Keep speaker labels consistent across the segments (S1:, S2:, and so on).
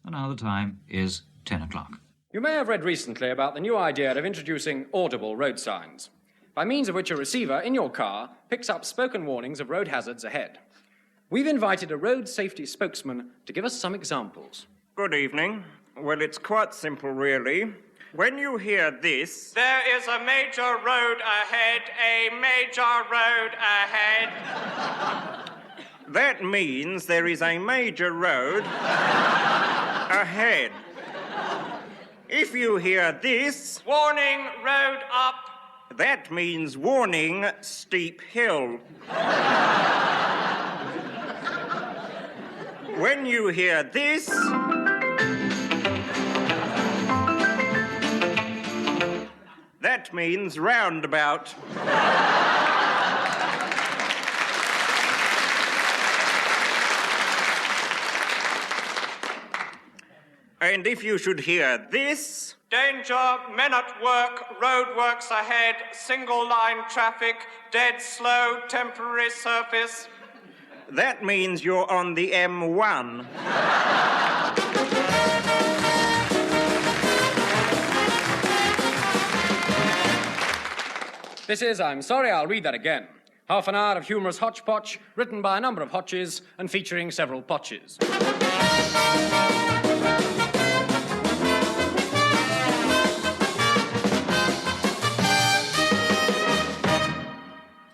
S1: And now the time is 10 o'clock.
S2: You may have read recently about the new idea of introducing audible road signs, by means of which a receiver in your car picks up spoken warnings of road hazards ahead. We've invited a road safety spokesman to give us some examples.
S3: Good evening. Well, it's quite simple, really. When you hear this...
S4: There is a major road ahead, a major road ahead.
S3: That means there is a major road ahead. If you hear this...
S4: Warning, road up.
S3: That means warning, steep hill. When you hear this... That means roundabout. And if you should hear this...
S4: Danger, men at work, roadworks ahead, single line traffic, dead slow, temporary surface.
S3: That means you're on the M1.
S2: This is, I'm sorry, I'll read that again. Half an hour of humorous hodgepodge, written by a number of Hotches and featuring several Potches.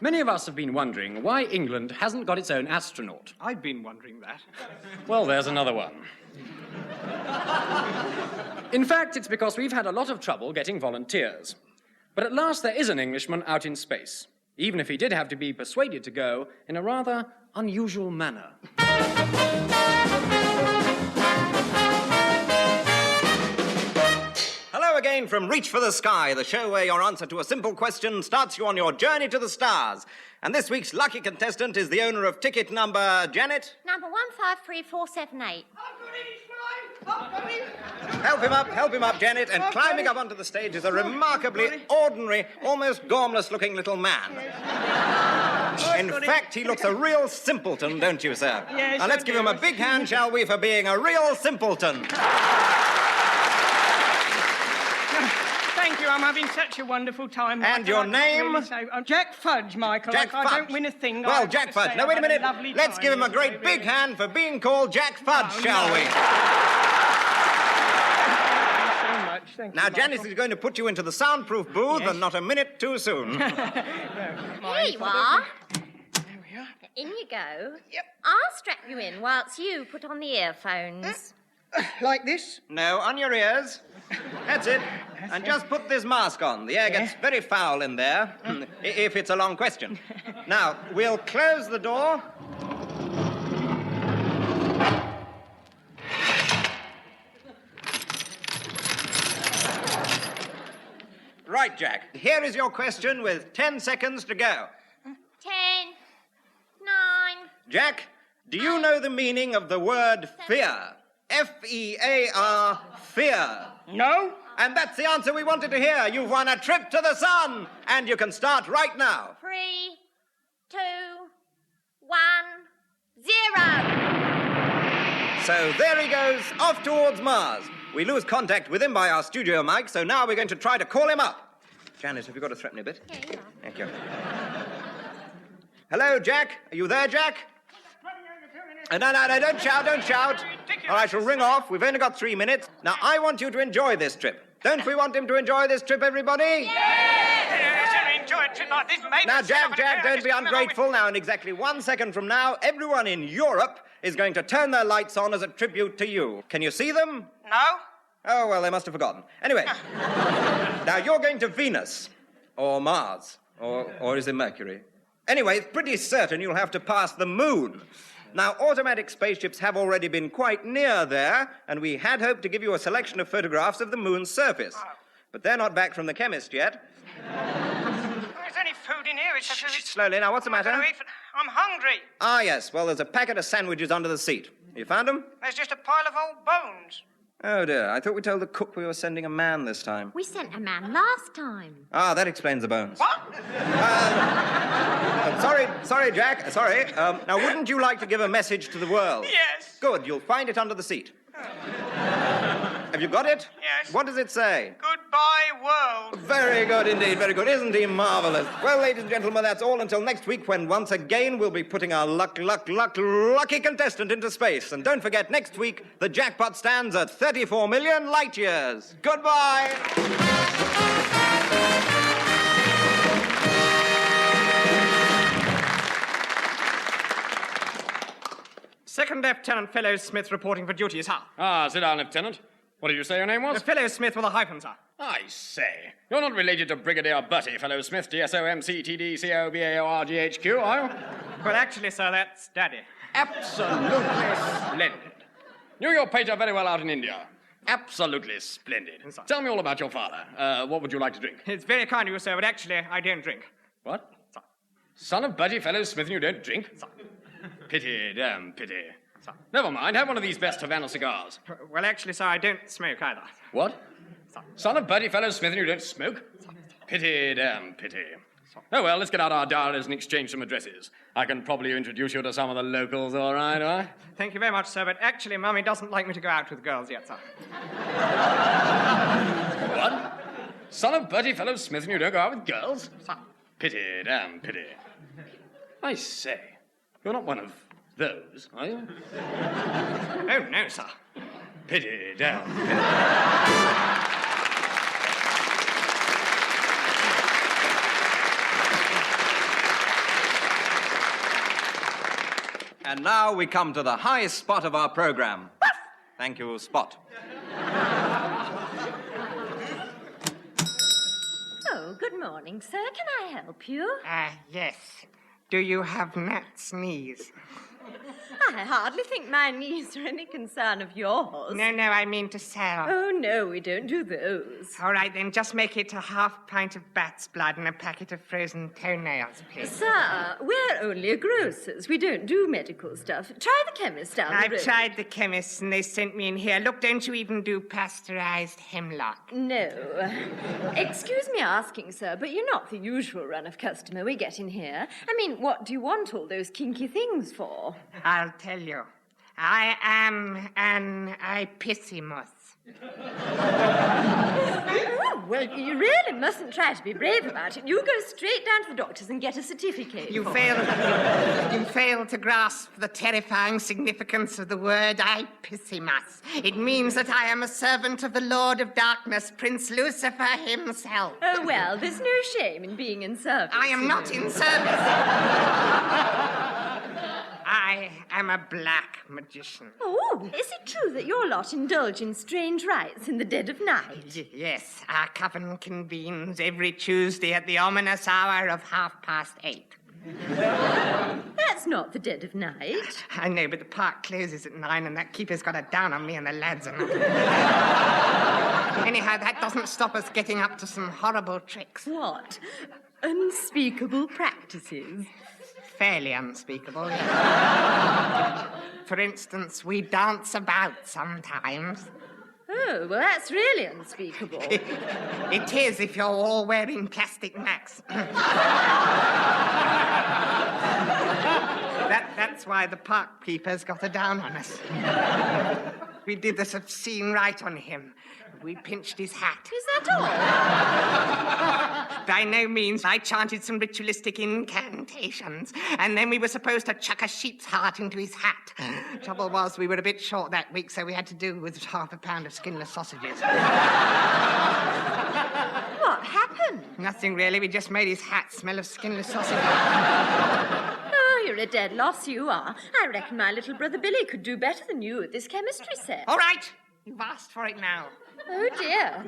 S2: Many of us have been wondering why England hasn't got its own astronaut.
S4: I've been wondering that.
S2: Well, there's another one. In fact, it's because we've had a lot of trouble getting volunteers. But at last there is an Englishman out in space, even if he did have to be persuaded to go in a rather unusual manner.
S5: Hello again from Reach for the Sky, the show where your answer to a simple question starts you on your journey to the stars. And this week's lucky contestant is the owner of ticket number, Janet?
S6: Number 153478.
S5: Help him up, Janet. And climbing up onto the stage is a remarkably ordinary, almost gormless-looking little man. In fact, he looks a real simpleton, don't you, sir?
S7: Yes,
S5: now, let's give him a big hand, shall we, for being a real simpleton.
S7: Thank you, I'm having such a wonderful time.
S5: And your name?
S7: I'm Jack Fudge, Michael.
S5: Jack Fudge.
S7: I don't win a thing.
S5: Well, Jack Fudge. Now, wait a minute. Let's give him a great big hand for being called Jack Fudge, shall we?
S7: Thank
S5: now,
S7: you,
S5: Janice is going to put you into the soundproof booth, and not a minute too soon.
S6: Here you are.
S7: There we are.
S6: In you go.
S7: Yep.
S6: I'll strap you in whilst you put on the earphones.
S7: Like this?
S5: No, on your ears. That's it. And just put this mask on. The air gets very foul in there, if it's a long question. Now, we'll close the door. Right, Jack. Here is your question with 10 seconds to go.
S6: 10, 9.
S5: Jack, do you know the meaning of the word fear? F-E-A-R, fear.
S7: No?
S5: And that's the answer we wanted to hear. You've won a trip to the sun, and you can start right now.
S6: 3, 2, 1, 0.
S5: So there he goes, off towards Mars. We lose contact with him by our studio mic, so now we're going to try to call him up. Janice, have you got to threaten a bit?
S6: Here you are.
S5: Thank you. Hello, Jack? Are you there, Jack? No, don't shout. Or I shall ring off. We've only got 3 minutes. Now, I want you to enjoy this trip. Don't we want him to enjoy this trip, everybody?
S4: Yes, enjoy a trip like this, mate.
S5: Now, Jack, don't be ungrateful. Now, in exactly 1 second from now, everyone in Europe is going to turn their lights on as a tribute to you. Can you see them?
S4: No?
S5: Oh, well, they must have forgotten. Anyway, now you're going to Venus, or Mars, or is it Mercury? Anyway, it's pretty certain you'll have to pass the moon. Now, automatic spaceships have already been quite near there, and we had hoped to give you a selection of photographs of the moon's surface. But they're not back from the chemist yet.
S4: Is there any food in here?
S5: Shh, slowly. Now, what's the matter?
S4: I'm hungry.
S5: Ah, yes. Well, there's a packet of sandwiches under the seat. You found them?
S4: There's just a pile of old bones.
S5: Oh, dear. I thought we told the cook we were sending a man this time.
S6: We sent a man last time.
S5: Ah, that explains the bones.
S4: What?
S5: Sorry, Jack. Sorry. Now, wouldn't you like to give a message to the world?
S4: Yes.
S5: Good. You'll find it under the seat. Have you got it?
S7: Yes.
S5: What does it say?
S7: Goodbye, world.
S5: Very good indeed, very good. Isn't he marvelous? Well, ladies and gentlemen, that's all until next week when once again we'll be putting our lucky contestant into space. And don't forget, next week the jackpot stands at 34 million light years. Goodbye.
S7: Second Lieutenant Fellows Smith reporting for duty, sir.
S2: Ah, sit down, Lieutenant. What did you say your name was?
S7: Fellows Smith with a hyphen, sir.
S2: I say, you're not related to Brigadier Bertie Fellow Smith, DSOMCTDCOBAORGHQ, are you?
S7: Well, actually, sir, that's Daddy.
S2: Absolutely splendid. Knew your pater very well out in India. Absolutely splendid.
S7: Yes, sir.
S2: Tell me all about your father. What would you like to drink?
S7: It's very kind of you, sir, but actually, I don't drink.
S2: What?
S7: Sir.
S2: Son of Bertie Fellow Smith and you don't drink?
S7: Sir.
S2: Pity, damn pity.
S7: Sir.
S2: Never mind, have one of these best Havana cigars.
S7: Well, actually, sir, I don't smoke either.
S2: What?
S7: Sir.
S2: Son of Bertie Fellow Smith and you don't smoke? Pity, damn pity. Oh, well, let's get out our diaries and exchange some addresses. I can probably introduce you to some of the locals, all right, all right?
S7: Thank you very much, sir, but actually, Mummy doesn't like me to go out with girls yet, sir.
S2: What? Son of Bertie Fellow Smith and you don't go out with girls?
S7: Sir.
S2: Pity, damn pity. I say, you're not one of those, are you?
S7: Oh, no, sir.
S2: Pity, damn pity.
S5: And now we come to the highest spot of our program. Thank you, Spot.
S6: Oh, good morning, sir. Can I help you?
S7: Yes. Do you have Nat's knees?
S6: I hardly think my knees are any concern of yours.
S7: No, I mean to sell.
S6: Oh, no, we don't do those.
S7: All right, then, just make it a half pint of bat's blood and a packet of frozen toenails, please.
S6: Sir, we're only a grocer's. We don't do medical stuff. Try the chemist down the
S7: I've
S6: road.
S7: tried the chemists and they sent me in here. Look, don't you even do pasteurized hemlock?
S6: No. Excuse me asking, sir, but you're not the usual run of customer we get in here. I mean, what do you want all those kinky things for?
S7: I'll tell you. I am an Ipissimus.
S6: Oh, well, you really mustn't try to be brave about it. You go straight down to the doctor's and get a certificate.
S7: You fail to grasp the terrifying significance of the word Ipissimus. It means that I am a servant of the Lord of Darkness, Prince Lucifer himself.
S6: Oh, well, there's no shame in being in service.
S7: I am not in service. I am a black magician.
S6: Oh, is it true that your lot indulge in strange rites in the dead of night?
S7: Yes, our coven convenes every Tuesday at the ominous hour of 8:30.
S6: That's not the dead of night.
S7: I know, but the park closes at 9 and that keeper's got a down on me and the lads are not. Anyhow, that doesn't stop us getting up to some horrible tricks.
S6: What? Unspeakable practices.
S7: Fairly unspeakable, yes. For instance, we dance about sometimes.
S6: Oh, well, that's really unspeakable.
S7: It is if you're all wearing plastic masks. That's why the park keeper's got a down on us. We did this obscene rite on him. We pinched his hat.
S6: Is that all?
S7: By no means. I chanted some ritualistic incantations, and then we were supposed to chuck a sheep's heart into his hat. Trouble was, we were a bit short that week, so we had to do with half a pound of skinless sausages.
S6: What happened?
S7: Nothing really. We just made his hat smell of skinless sausages.
S6: Oh, you're a dead loss, you are. I reckon my little brother Billy could do better than you at this chemistry set.
S7: All right. You've asked for it now.
S6: Oh, dear.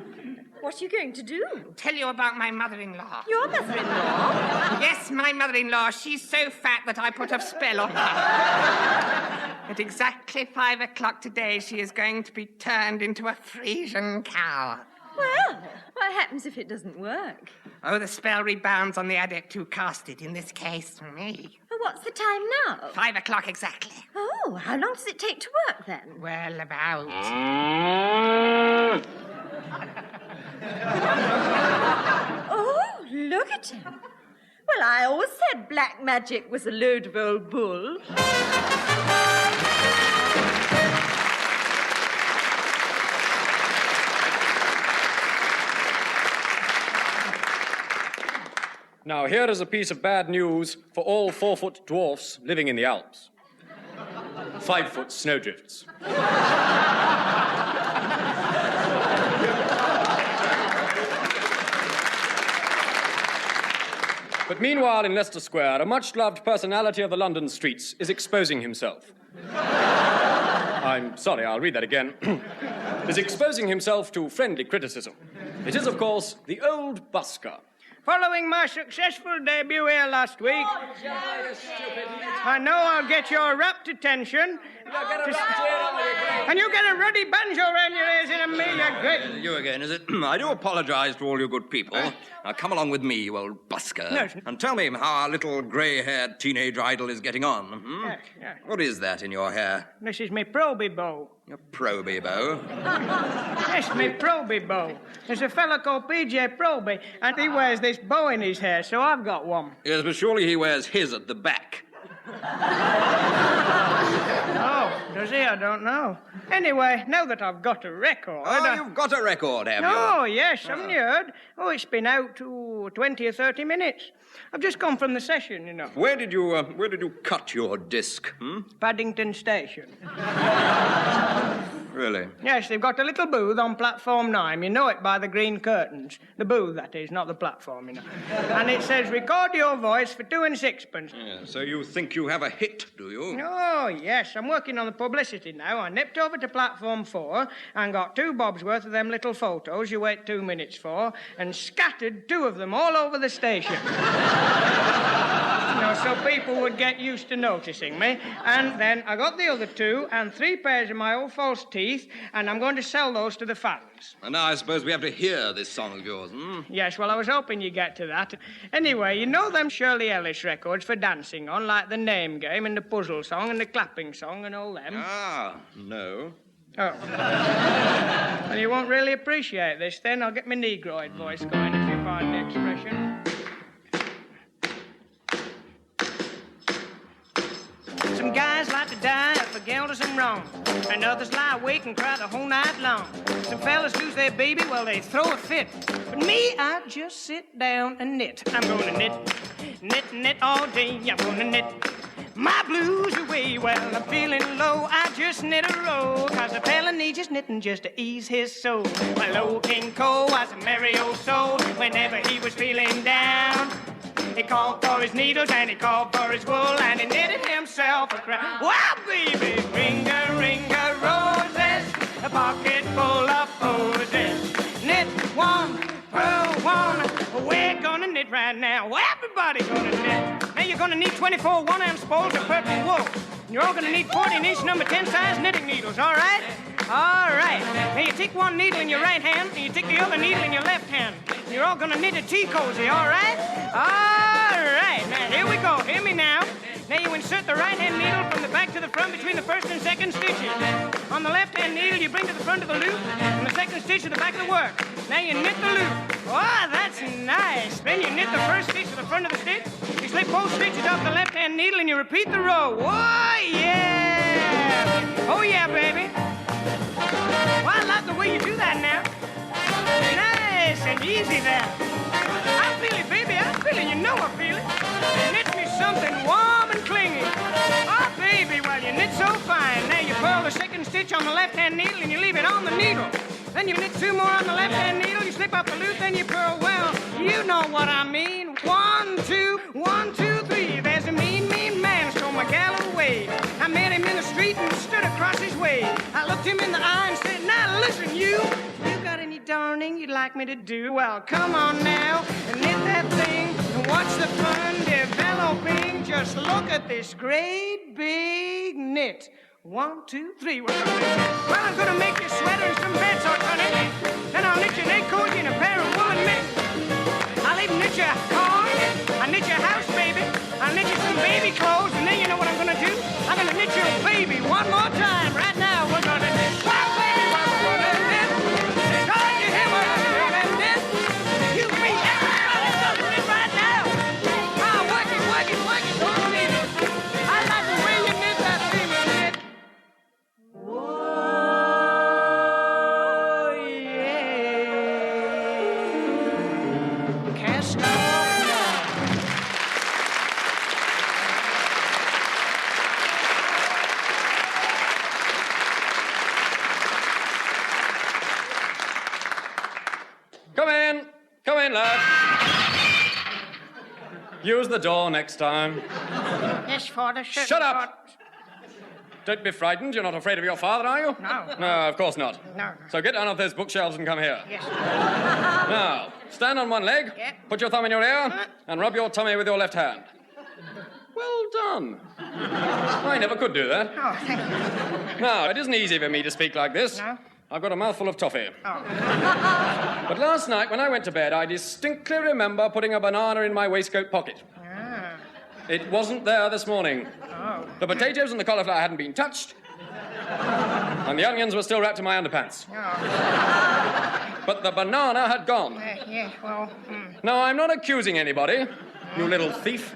S6: What are you going to do?
S7: Tell you about my mother-in-law.
S6: Your mother-in-law?
S7: Yes, my mother-in-law. She's so fat that I put a spell on her. At exactly 5 o'clock today, she is going to be turned into a Frisian cow.
S6: Well, what happens if it doesn't work?
S7: Oh, the spell rebounds on the adept who cast it, in this case, me.
S6: Well, what's the time now?
S7: 5 o'clock exactly.
S6: Oh, how long does it take to work then?
S7: Well, about...
S6: Oh, look at him. Well, I always said black magic was a load of old bull.
S2: Now, here is a piece of bad news for all 4-foot dwarfs living in the Alps. 5-foot snowdrifts. But meanwhile, in Leicester Square, a much-loved personality of the London streets is exposing himself. I'm sorry, I'll read that again. Is exposing himself to friendly criticism. It is, of course, the old busker.
S8: Following my successful debut here last week, I know I'll get your rapt attention. And you get a ruddy banjo around your ears in a million great...
S5: You again, is it? I do apologize to all you good people. Now, come along with me, you old busker.
S8: Yes.
S5: And tell me how our little grey-haired teenage idol is getting on. Hmm?
S8: Yes.
S5: What is that in your hair?
S8: This is me proby bow.
S5: A proby bow?
S8: Yes, me proby bow. There's a fella called P.J. Proby, and he wears this bow in his hair, so I've got one.
S5: Yes, but surely he wears his at the back.
S8: Oh, does he? I don't know. Anyway, now that I've got a record...
S5: Oh, you've got a record, have you?
S8: Oh, yes, haven't you heard? Oh, it's been out to 20 or 30 minutes. I've just come from the session, you know.
S5: Where did you cut your disc?
S8: Paddington Station.
S5: Really?
S8: Yes, they've got a little booth on platform 9. You know it by the green curtains. The booth, that is, not the platform, you know. And it says, record your voice for 2 and 6pence.
S5: Yeah, so you think you have a hit, do you?
S8: Oh, yes, I'm working on the publicity now. I nipped over to platform 4 and got 2 bobs worth of them little photos you wait 2 minutes for and scattered 2 of them all over the station. You know, so people would get used to noticing me. And then I got the other 2 and 3 pairs of my old false teeth, and I'm going to sell those to the fans.
S5: And now I suppose we have to hear this song of yours,
S8: Yes, well, I was hoping you'd get to that. Anyway, you know them Shirley Ellis records for dancing on, like the Name Game and the Puzzle Song and the Clapping Song and all them?
S5: Ah, no.
S8: Oh. Well, you won't really appreciate this, then. I'll get my Negroid voice going, if you find the expression. Some guys like to die for guilt or some wrong, and others lie awake and cry the whole night long. Some fellas lose their baby, well, they throw a fit. But me, I just sit down and knit. I'm gonna knit all day. I'm gonna knit my blues away. Well, I'm feeling low, I just knit a row, 'cause a fella needs his knitting just to ease his soul. Well, old King Cole was a merry old soul. Whenever he was feeling down, he called for his needles and he called for his wool, and he knitted himself a crown. Wow, baby, ring-a roses, a pocket full of posies. Knit one, purl one, we're gonna knit right now. Everybody gonna knit. Now you're gonna need 24 one-ounce spools of purple wool. You're all gonna need 14-inch number 10 size knitting needles, all right? All right. Now you take one needle in your right hand and you take the other needle in your left hand. You're all gonna knit a tea cozy, all right? All right. Now here we go. Hear me now. Now you insert the right-hand needle from the back to the front between the first and second stitches. On the left-hand needle, you bring to the front of the loop, and the second stitch to the back of the work. Now you knit the loop. Oh, that's nice. Then you knit the first stitch to the front of the stitch. You slip both stitches off the left-hand needle, and you repeat the row. Oh, yeah. Oh, yeah, baby. Well, I like the way you do that now. Nice and easy there. I feel it, baby. I feel it. You know I feel it. Knit me something warm and clingy. Oh, baby, well, you knit so fine. Now you purl the second stitch on the left-hand needle and you leave it on the needle. Then you knit 2 more on the left-hand needle, you slip up the loop, then you purl. Well, you know what I mean. 1, 2, 1, 2, 3. There's a mean man stole my gal away. I met him in the street and stood across his way. I looked him in the eye and said, now listen, you got any darning you'd like me to do? Well, come on now and knit that thing and watch the fun developing. Just look at this great big knit. 1, 2, 3. Well, I'm gonna make you a sweater and some bed socks, honey. Then I'll knit you an egg cozy and a pair of woolen mitts. I'll even knit you a car. I'll knit you a house, baby. I'll knit you some baby clothes, and then you know what I'm gonna do? I'm gonna knit you a baby one more time. Right now, we're gonna knit. Wow, baby, what we're gonna knit. Can't you hear what I'm gonna knit? You me, everybody's gonna knit right now. Ah, work it. Don't need it. I like the way you knit that thing, you knit. Whoa.
S2: Come in. Come in, lad. Use the door next time.
S8: Yes, Father.
S2: Shut up! Don't be frightened. You're not afraid of your father, are you?
S8: No.
S2: No, of course not.
S8: No.
S2: So get down off those bookshelves and come here.
S8: Yes.
S2: Now, stand on one leg,
S8: Yeah.
S2: put your thumb in your ear, and rub your tummy with your left hand. Well done. I never could do that.
S8: Oh, thank you.
S2: Now, it isn't easy for me to speak like this.
S8: No?
S2: I've got a mouthful of toffee.
S8: Oh.
S2: But last night, when I went to bed, I distinctly remember putting a banana in my waistcoat pocket.
S8: Ah.
S2: It wasn't there this morning.
S8: Oh.
S2: The potatoes and the cauliflower hadn't been touched, and the onions were still wrapped in my underpants.
S8: Oh.
S2: But the banana had gone.
S8: Yeah, well,
S2: Now, I'm not accusing anybody, you little thief.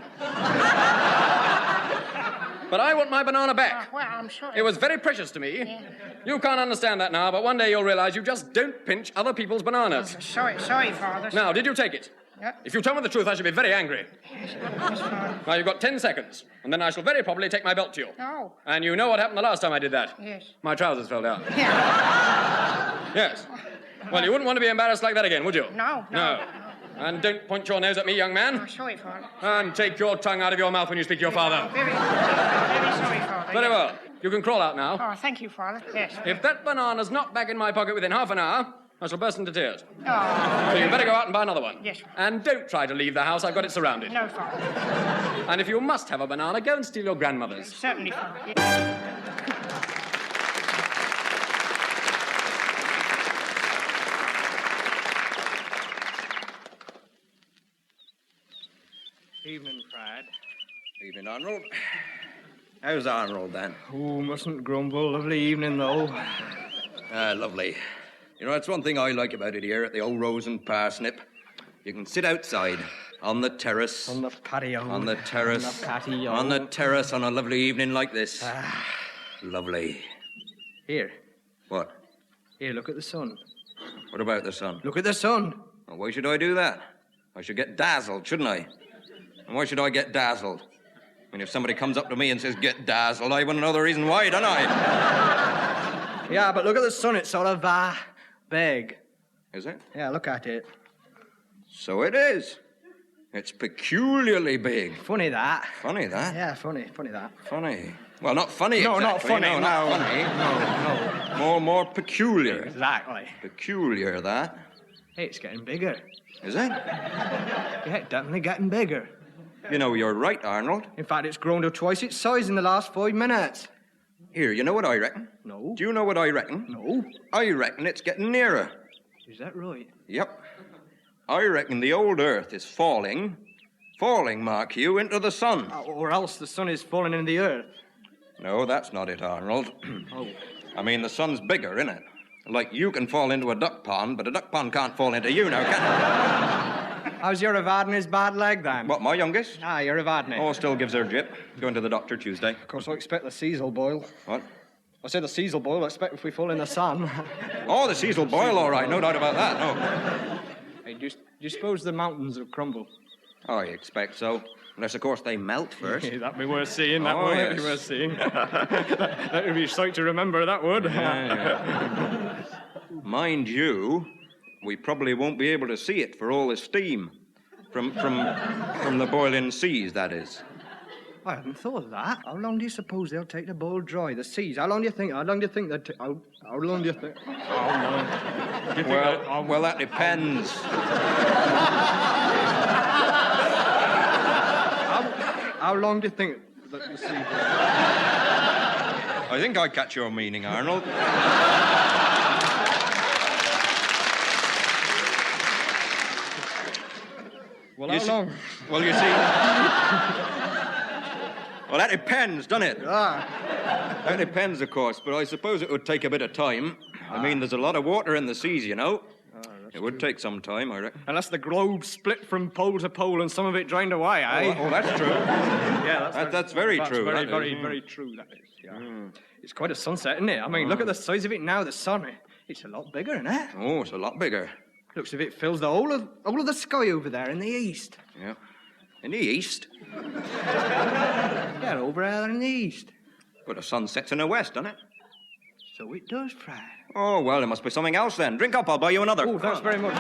S2: But I want my banana back.
S8: well, I'm sorry.
S2: It was very precious to me.
S8: Yeah.
S2: You can't understand that now, but one day you'll realize you just don't pinch other people's bananas.
S8: Sorry, Father.
S2: Now, did you take it?
S8: Yeah.
S2: If you tell me the truth, I shall be very angry.
S8: Yes, Father.
S2: Now, you've got 10 seconds, and then I shall very probably take my belt to you.
S8: Oh.
S2: And you know what happened the last time I did that?
S8: Yes.
S2: My trousers fell down.
S8: Yeah.
S2: Yes. Well, you wouldn't want to be embarrassed like that again, would you?
S8: No.
S2: And don't point your nose at me, young man.
S8: Oh, sorry, Father.
S2: And take your tongue out of your mouth when you speak to your father.
S8: Very sorry, Father.
S2: Very
S8: yes.
S2: well. You can crawl out now.
S8: Oh, thank you, Father. Yes.
S2: If that banana's not back in my pocket within half an hour, I shall burst into tears.
S8: Oh,
S2: So you better go out and buy another one.
S8: Yes.
S2: And don't try to leave the house. I've got it surrounded.
S8: no, Father.
S2: And if you must have a banana, go and steal your grandmother's.
S8: Certainly, Father. Yes.
S9: Evening, Fred.
S5: Evening, Arnold. How's Arnold, then?
S9: Oh, mustn't grumble. Lovely evening, though.
S5: Lovely. You know, that's one thing I like about it here at the old Rose and Parsnip. You can sit outside, on the terrace.
S9: On the patio.
S5: On the terrace.
S9: On the patio.
S5: On the terrace on a lovely evening like this. Lovely.
S9: Here.
S5: What?
S9: Here, look at the sun.
S5: What about the sun?
S9: Look at the sun.
S5: Well, why should I do that? I should get dazzled, shouldn't I? And why should I get dazzled? I mean, if somebody comes up to me and says, get dazzled, I want to know the reason why, don't I?
S9: Yeah, but look at the sun. It's sort of, big.
S5: Is it?
S9: Yeah, look at it.
S5: So it is. It's peculiarly big.
S9: Funny that.
S5: Funny, that.
S9: Yeah, funny that.
S5: Funny. Well, not funny
S9: No, not
S5: exactly.
S9: funny,
S5: No, not
S9: no.
S5: funny.
S9: No.
S5: More peculiar.
S9: Exactly.
S5: Peculiar, that.
S9: Hey, it's getting bigger.
S5: Is it?
S9: Yeah, definitely getting bigger.
S5: You know, you're right, Arnold.
S9: In fact, it's grown to twice its size in the last 5 minutes.
S5: Here, you know what I reckon?
S9: No.
S5: Do you know what I reckon?
S9: No.
S5: I reckon it's getting nearer.
S9: Is that right?
S5: Yep. I reckon the old Earth is falling, mark you, into the sun.
S9: Or else the sun is falling in the earth.
S5: No, that's not it, Arnold.
S9: Oh.
S5: I mean, the sun's bigger, isn't it? Like you can fall into a duck pond, but a duck pond can't fall into you now, can
S9: How's your Evadne's bad leg, then?
S5: it? What, my youngest?
S9: Ah, your Evadne.
S5: Oh, still gives her a jip. Going to the doctor Tuesday.
S9: Of course, I expect the seas will boil.
S5: What?
S9: I said the seas will boil. I expect if we fall in the sun.
S5: Oh, the seas will boil, all right. No doubt about that, no.
S9: Hey, do you suppose the mountains will crumble?
S5: I expect so. Unless, of course, they melt first.
S9: That'd be worth seeing. That
S5: Oh,
S9: would
S5: yes.
S9: be worth seeing. That would be a sight to remember, that would.
S5: Mind you, we probably won't be able to see it for all the steam. From the boiling seas, that is.
S9: I hadn't thought of that. How long do you suppose they'll take to boil dry? The seas. How long do you think? How long do you think that? How long do you think? How long?
S5: Well, that depends.
S9: How long do you think that the sea?
S5: I think I catch your meaning, Arnold.
S9: Well,
S5: You
S9: how
S5: see-
S9: long?
S5: Well, you see. Well, that depends, doesn't it? That depends, of course, but I suppose it would take a bit of time. I mean, there's a lot of water in the seas, you know. It would take some time, I reckon.
S9: Unless the globe split from pole to pole and some of it drained away, eh?
S5: Oh, that's true.
S9: Yeah,
S5: That's very true.
S9: Very,
S5: that
S9: very,
S5: is.
S9: very true. That is. Yeah. It's quite a sunset, isn't it? I mean, look at the size of it now. The sun. It's a lot bigger, isn't it?
S5: Oh, it's a lot bigger.
S9: Looks as if it fills the whole of the sky over there in the east.
S5: Yeah. In the east?
S9: Yeah, over there in the east.
S5: But the sun sets in the west, doesn't it?
S9: So it does, Fred.
S5: Oh, well, there must be something else then. Drink up, I'll buy you another.
S2: Oh, thanks very much.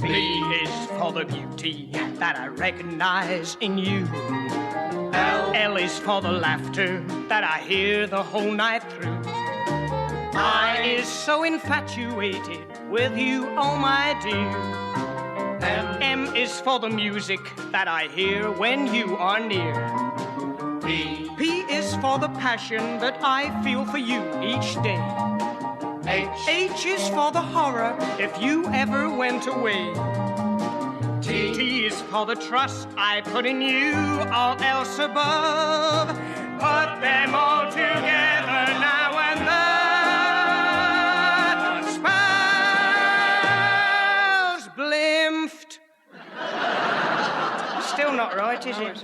S8: B is for the beauty that I recognize in you. L is for the laughter that I hear the whole night through. I is so infatuated with you, oh my dear. M is for the music that I hear when you are near. P is for the passion that I feel for you each day. H is for the horror if you ever went away. T is for the trust I put in you, all else above. Put them all together now and the spells blimped. Still not right, is it?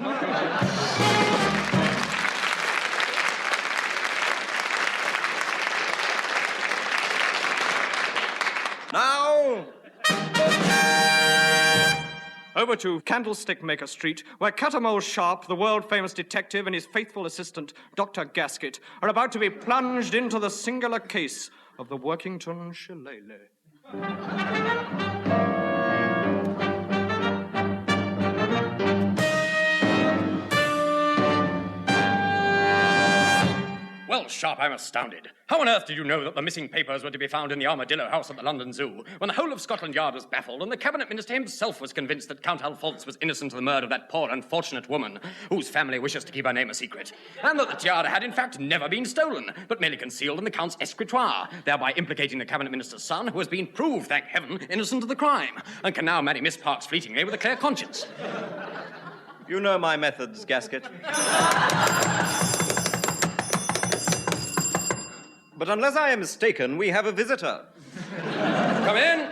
S5: Now,
S2: Over to Candlestick Maker Street, where Cattermole Sharp, the world-famous detective, and his faithful assistant, Dr. Gaskett, are about to be plunged into the singular case of the Workington Shillelagh. Well, Sharp, I'm astounded. How on earth did you know that the missing papers were to be found in the Armadillo House at the London Zoo, when the whole of Scotland Yard was baffled and the Cabinet Minister himself was convinced that Count Alphonse was innocent of the murder of that poor unfortunate woman, whose family wishes to keep her name a secret, and that the tiara had in fact never been stolen, but merely concealed in the Count's escritoire, thereby implicating the Cabinet Minister's son, who has been proved, thank heaven, innocent of the crime, and can now marry Miss Parks fleetingly with a clear conscience.
S5: you know my methods, Gaskett. But unless I am mistaken, we have a visitor.
S2: Come in.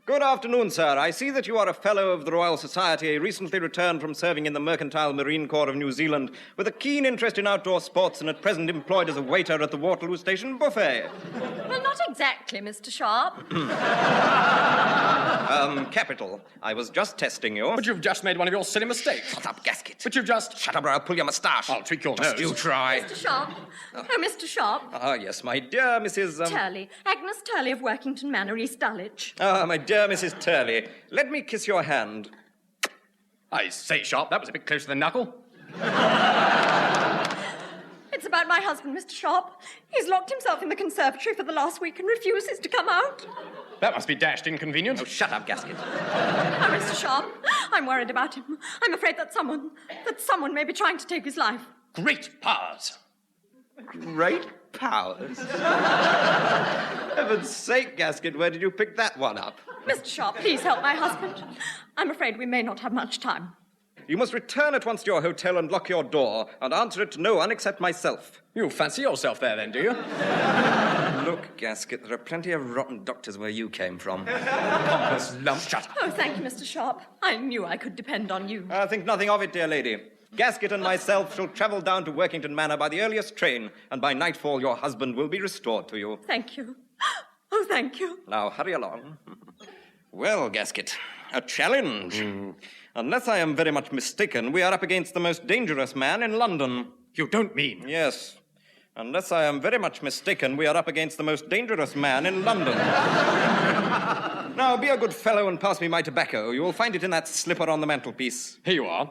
S5: Good afternoon, sir. I see that you are a fellow of the Royal Society, recently returned from serving in the Mercantile Marine Corps of New Zealand, with a keen interest in outdoor sports and at present employed as a waiter at the Waterloo Station buffet.
S6: Well, not exactly, Mr. Sharp.
S5: Capital. I was just testing you.
S2: But you've just made one of your silly mistakes.
S5: Shut up, Gaskett.
S2: But you've just...
S5: Shut up or I'll pull your moustache.
S2: I'll tweak your
S5: Just
S2: nose.
S5: you try.
S6: Mr. Sharp. Oh, Mr. Sharp.
S5: Ah, yes, my dear Mrs.
S6: Turley. Agnes Turley of Workington Manor, East Dulwich.
S5: Ah, my dear Mrs. Turley, let me kiss your hand.
S2: I say, Sharp, that was a bit close to the knuckle.
S6: It's about my husband, Mr. Sharp. He's locked himself in the conservatory for the last week and refuses to come out.
S2: That must be dashed inconvenient.
S5: Oh, shut up, Gaskett.
S6: Oh, Mr. Sharp, I'm worried about him. I'm afraid that someone may be trying to take his life.
S2: Great powers.
S5: Great powers. Heaven's sake, Gaskett, where did you pick that one up?
S6: Mr. Sharp, please help my husband. I'm afraid we may not have much time.
S5: You must return at once to your hotel and lock your door, and answer it to no one except myself.
S2: You fancy yourself there, then, do you?
S5: Look, Gaskett, there are plenty of rotten doctors where you came from.
S2: Pompous lump. Shut up.
S6: Oh, thank you, Mr. Sharp. I knew I could depend on you.
S5: I think nothing of it, dear lady. Gaskett and myself shall travel down to Workington Manor by the earliest train, and by nightfall your husband will be restored to you.
S6: Thank you. Oh, thank you.
S5: Now, hurry along. Well, Gaskett, a challenge. Unless I am very much mistaken, we are up against the most dangerous man in London.
S2: You don't mean...
S5: Yes. Unless I am very much mistaken, we are up against the most dangerous man in London. Now, be a good fellow and pass me my tobacco. You will find it in that slipper on the mantelpiece.
S2: Here you are.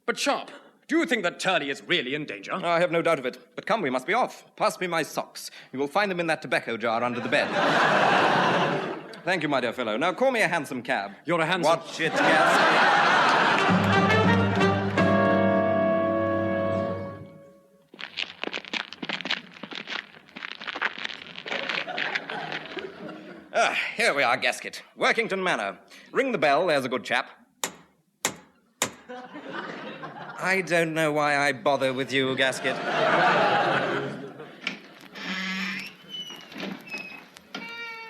S2: But, Sharp, do you think that Turley is really in danger?
S5: I have no doubt of it. But come, we must be off. Pass me my socks. You will find them in that tobacco jar under the bed. Thank you, my dear fellow. Now, call me a hansom cab.
S2: You're a hansom...
S5: Watch it, Gaskett. Here we are, Gaskett. Workington Manor. Ring the bell, there's a good chap. I don't know why I bother with you, Gaskett.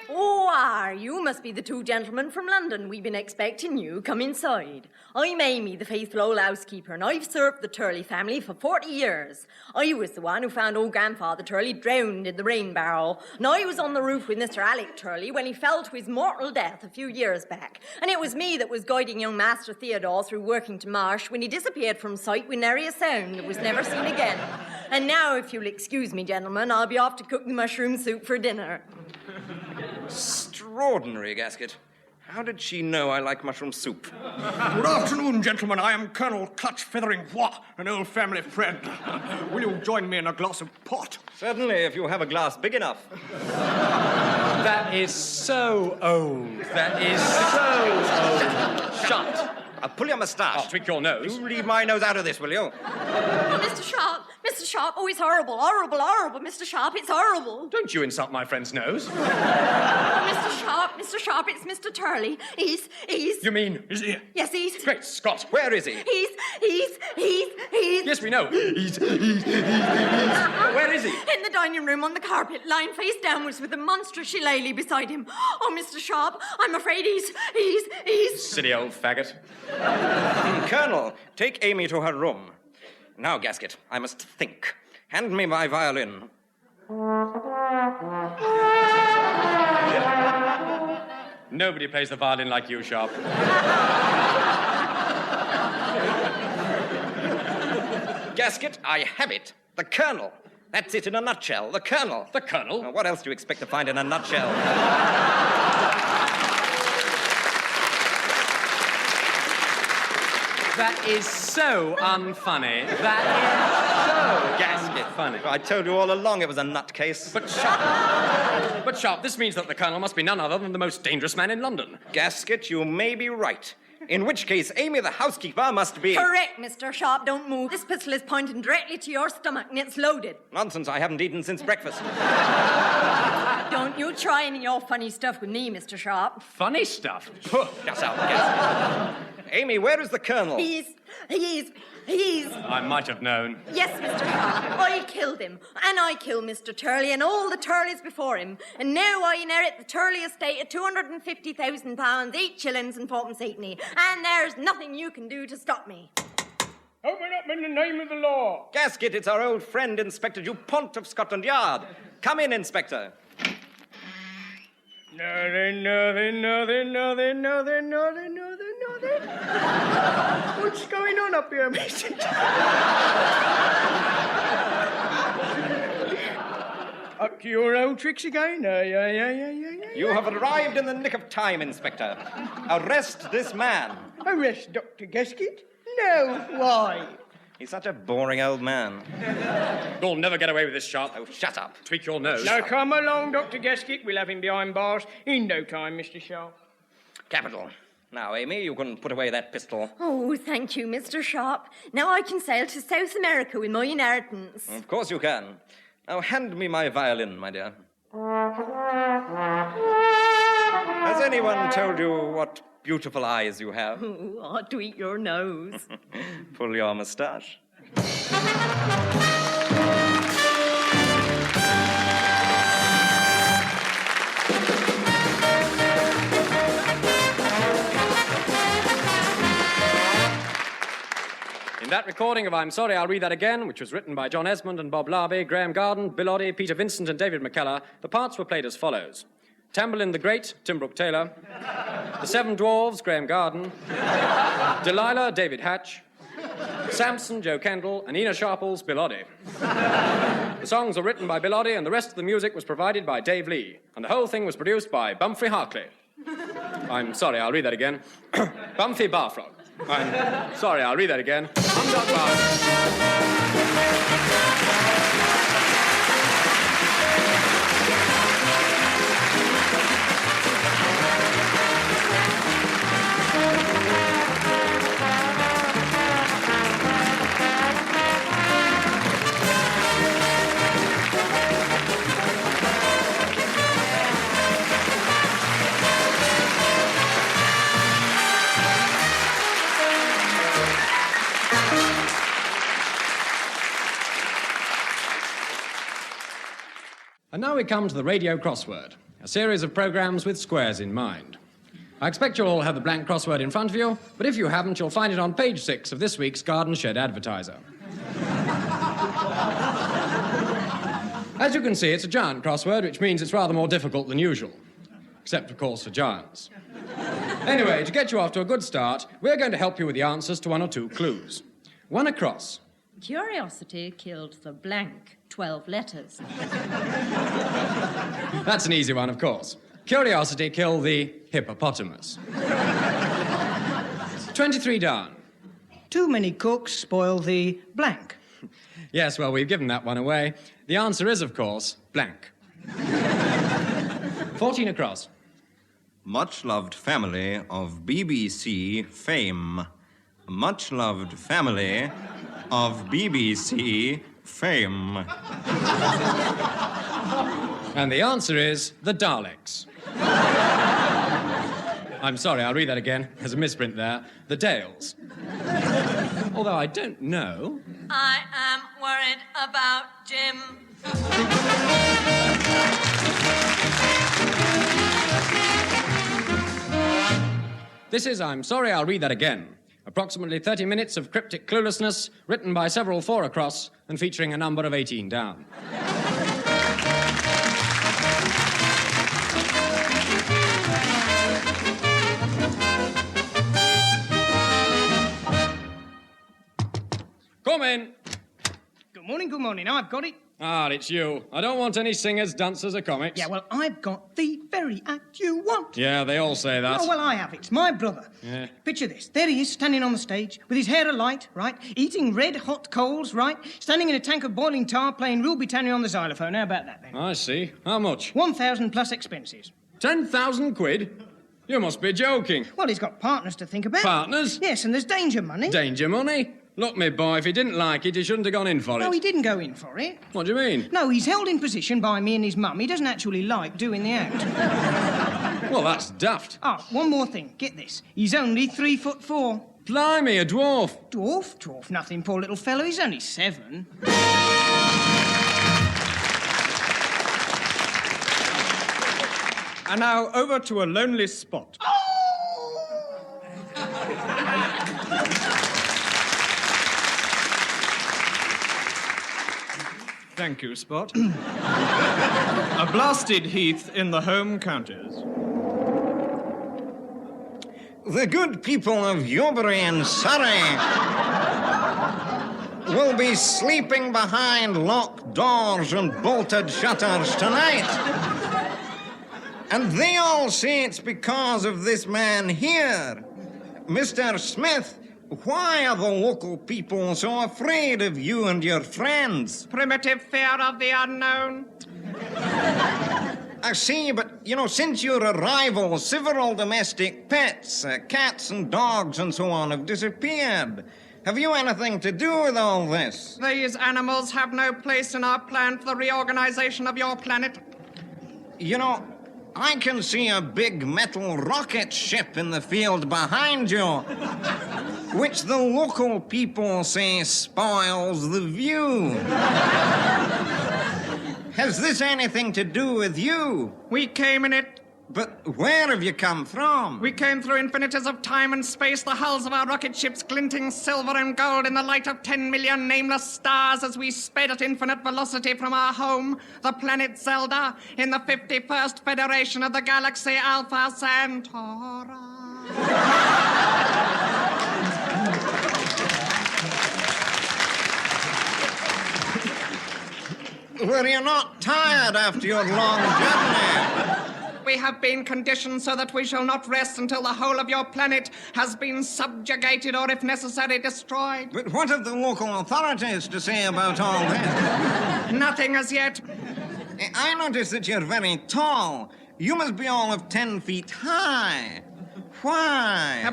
S6: Oh, are. You must be the two gentlemen from London. We've been expecting you. Come inside. I'm Amy, the faithful old housekeeper, and I've served the Turley family for 40 years. I was the one who found old grandfather Turley drowned in the rain barrel, and I was on the roof with Mr. Alec Turley when he fell to his mortal death a few years back. And it was me that was guiding young Master Theodore through Workington Marsh when he disappeared from sight with nary a sound and was never seen again. And now, if you'll excuse me, gentlemen, I'll be off to cook the mushroom soup for dinner.
S5: Extraordinary, Gasket. How did she know I like mushroom soup?
S9: Good afternoon, gentlemen. I am Colonel Clutch Feathering Wha, an old family friend. Will you join me in a glass of port?
S5: Certainly, if you have a glass big enough.
S2: That is so old. That is so old. Shut.
S5: I'll pull your moustache.
S2: I'll tweak your nose.
S5: You leave my nose out of this, will you?
S6: Oh, Mr. Sharp, oh, it's horrible, Mr. Sharp, it's horrible.
S2: Don't you insult my friend's nose.
S6: Oh, Mr. Sharp, it's Mr. Turley. He's...
S2: You mean, is he?
S6: Yes, he's...
S2: Great Scott.
S5: Where is he?
S6: He's...
S2: Yes, we know. He's... Where is he?
S6: In the dining room on the carpet, lying face downwards with a monstrous shillelagh beside him. Oh, Mr. Sharp, I'm afraid he's...
S2: Silly old faggot.
S5: Colonel, take Amy to her room. Now, Gasket, I must think. Hand me my violin.
S2: Nobody plays the violin like you, Sharp.
S5: Gasket, I have it. The Colonel. That's it in a nutshell. The Colonel.
S2: The Colonel?
S5: Now, what else do you expect to find in a nutshell?
S2: That is so unfunny. That is so Gasket funny.
S5: I told you all along it was a nutcase.
S2: But Sharp, this means that the Colonel must be none other than the most dangerous man in London.
S5: Gasket, you may be right. In which case, Amy the housekeeper must be...
S6: Correct, Mr. Sharp, don't move. This pistol is pointing directly to your stomach and it's loaded.
S5: Nonsense, I haven't eaten since breakfast.
S6: Don't you try any of your funny stuff with me, Mr. Sharp.
S2: Funny stuff?
S5: Shut up, Gasket. Amy, where is the Colonel?
S6: He's...
S2: I might have known.
S6: Yes, Mr. Sharp, I killed him. And I killed Mr. Turley and all the Turleys before him. And now I inherit the Turley estate at £250,000, 8 shillings and 4 halfpenny. And there's nothing you can do to stop me.
S8: Open up in the name of the law.
S5: Gasket, it's our old friend, Inspector Dupont of Scotland Yard. Come in, Inspector.
S8: Nothing. What's going on up here, Mr. Up to your old tricks again? Yeah.
S5: You have arrived in the nick of time, Inspector. Arrest this man.
S8: Arrest Dr. Gasket? No, why?
S5: He's such a boring old man.
S2: You'll never get away with this, Sharp.
S5: Oh, shut up.
S2: Tweak your nose.
S8: Now come along, Dr. Gasket. We'll have him behind bars in no time, Mr. Sharp.
S5: Capital. Now, Amy, you can put away that pistol.
S6: Oh, thank you, Mr. Sharp. Now I can sail to South America with my inheritance.
S5: Of course you can. Now, hand me my violin, my dear. Has anyone told you what beautiful eyes you have?
S6: Oh, I'll tweak your nose.
S5: Pull your moustache.
S2: In that recording of I'm Sorry, I'll Read That Again, which was written by John Esmond and Bob Larby, Graham Garden, Bill Oddie, Peter Vincent and David McKellar, the parts were played as follows. Tamburlaine the Great, Tim Brooke Taylor. The Seven Dwarves, Graham Garden. Delilah, David Hatch. Samson, Joe Kendall, and Ena Sharples, Bill Oddie. The songs were written by Bill Oddie, and the rest of the music was provided by Dave Lee. And the whole thing was produced by Bumfrey Harkley. I'm sorry, I'll read that again. Bumphy Barfrog. I'm sorry, I'll read that again. Humduck Bar. And now we come to the radio crossword. a series of programs with squares in mind. I expect you'll all have the blank crossword in front of you, but if you haven't, you'll find it on page 6 of this week's Garden Shed Advertiser. As you can see, it's a giant crossword, which means it's rather more difficult than usual. Except, of course, for giants. Anyway, to get you off to a good start, we're going to help you with the answers to 1 or 2 clues. 1 across.
S6: Curiosity killed the blank, 12 letters.
S2: That's an easy one, of course. Curiosity killed the hippopotamus. 23 down.
S8: Too many cooks spoil the blank.
S2: Yes, well, we've given that one away. The answer is, of course, blank. 14 across.
S5: Much-loved family of BBC fame. Much-loved family of BBC fame.
S2: And the answer is the Daleks. I'm sorry, I'll read that again. There's a misprint there. The Dales. Although I don't know.
S6: I am worried about Jim.
S2: This is I'm sorry, I'll read that again. Approximately 30 minutes of cryptic cluelessness, written by several 4 across and featuring a number of 18 down. Come in.
S8: Good morning, I've got it.
S2: Ah, it's you. I don't want any singers, dancers, or comics.
S8: Yeah, well, I've got the very act you want.
S2: Yeah, they all say that.
S8: Oh, well, I have. It's my brother.
S2: Yeah.
S8: Picture this. There he is, standing on the stage, with his hair alight, right? Eating red-hot coals, right? Standing in a tank of boiling tar, playing Rule Britannia on the xylophone. How about that, then?
S2: I see. How much?
S8: 1,000 plus expenses.
S2: 10,000 quid? You must be joking.
S8: Well, he's got partners to think about.
S2: Partners?
S8: Yes, and there's danger money.
S2: Danger money? Look, me boy, if he didn't like it, he shouldn't have gone in for it.
S8: No, he didn't go in for it.
S2: What do you mean?
S8: No, he's held in position by me and his mum. He doesn't actually like doing the act.
S2: Well, that's daft.
S8: Oh, one more thing. Get this. He's only 3'4".
S2: Blimey, a dwarf.
S8: Dwarf? Dwarf nothing, poor little fellow. He's only 7.
S9: And now over to a lonely spot. Thank you, Spot. A blasted heath in the home counties.
S5: The good people of Yorbury and Surrey will be sleeping behind locked doors and bolted shutters tonight. And they all say it's because of this man here. Mr. Smith, why are the local people so afraid of you and your friends?
S4: Primitive fear of the unknown.
S5: I see, but, since your arrival, several domestic pets, cats and dogs and so on, have disappeared. Have you anything to do with all this?
S4: These animals have no place in our plan for the reorganization of your planet.
S5: I can see a big metal rocket ship in the field behind you, which the local people say spoils the view. Has this anything to do with you?
S4: We came in it.
S5: But where have you come from?
S4: We came through infinities of time and space, the hulls of our rocket ships glinting silver and gold in the light of 10 million nameless stars as we sped at infinite velocity from our home, the planet Zelda, in the 51st Federation of the Galaxy Alpha Centauri.
S5: Were you not tired after your long journey?
S4: We have been conditioned so that we shall not rest until the whole of your planet has been subjugated or, if necessary, destroyed.
S5: But what have the local authorities to say about all this?
S4: Nothing as yet.
S5: I notice that you're very tall. You must be all of 10 feet high. Why?
S4: A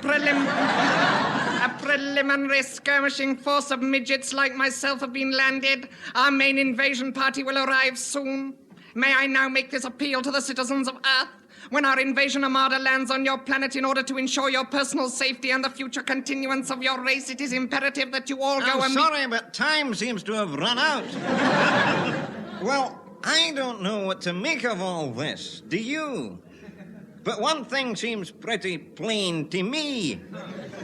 S4: preliminary skirmishing force of midgets like myself have been landed. Our main invasion party will arrive soon. May I now make this appeal to the citizens of Earth? When our invasion armada lands on your planet in order to ensure your personal safety and the future continuance of your race, it is imperative that you all go
S5: I'm sorry, but time seems to have run out. Well,
S3: I don't know what to make of all this, do you? But one thing seems pretty plain to me.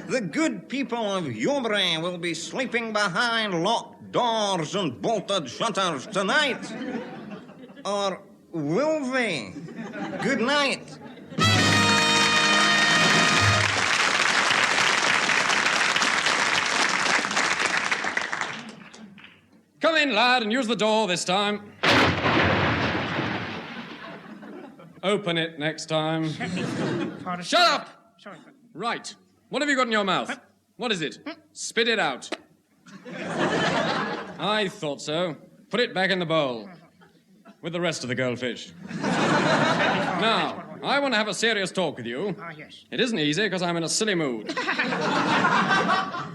S3: The good people of Yobre will be sleeping behind locked doors and bolted shutters tonight. Or will they? Good night.
S2: Come in, lad, and use the door this time. Open it next time. Shut up!
S8: Sorry.
S2: Right. What have you got in your mouth? What is it? Spit it out. I thought so. Put it back in the bowl. With the rest of the goldfish. Now, I want to have a serious talk with you.
S8: Ah, yes.
S2: It isn't easy because I'm in a silly mood.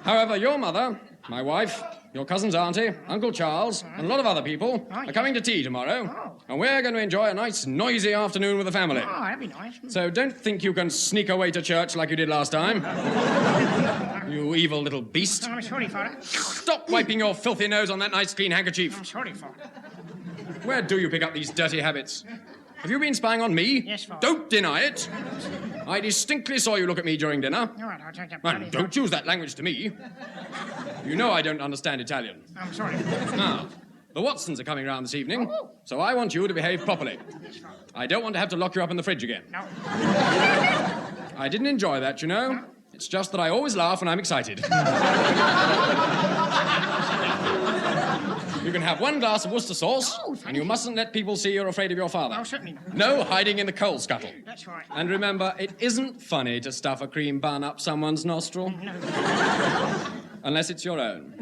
S2: However, your mother, my wife, your cousin's auntie, Uncle Charles, and a lot of other people are coming to tea tomorrow. And we're going to enjoy a nice, noisy afternoon with the family.
S8: Oh, that'd be nice.
S2: So don't think you can sneak away to church like you did last time. You evil little beast.
S8: I'm sorry, Father.
S2: Stop wiping your filthy nose on that nice clean handkerchief.
S8: I'm sorry, Father.
S2: Where do you pick up these dirty habits? Have you been spying on me?
S8: Yes, Father.
S2: Don't deny it. I distinctly saw you look at me during dinner.
S8: All right, I'll take that.
S2: And don't use that language to me. You know I don't understand Italian.
S8: I'm sorry.
S2: Now, the Watsons are coming round this evening, so I want you to behave properly. I don't want to have to lock you up in the fridge again.
S8: No.
S2: I didn't enjoy that, you know. It's just that I always laugh when I'm excited. You can have one glass of Worcester sauce, and you mustn't let people see you're afraid of your father.
S8: Oh, certainly not.
S2: No hiding in the coal scuttle.
S8: That's right.
S2: And remember, it isn't funny to stuff a cream bun up someone's nostril.
S8: No.
S2: Unless it's your own.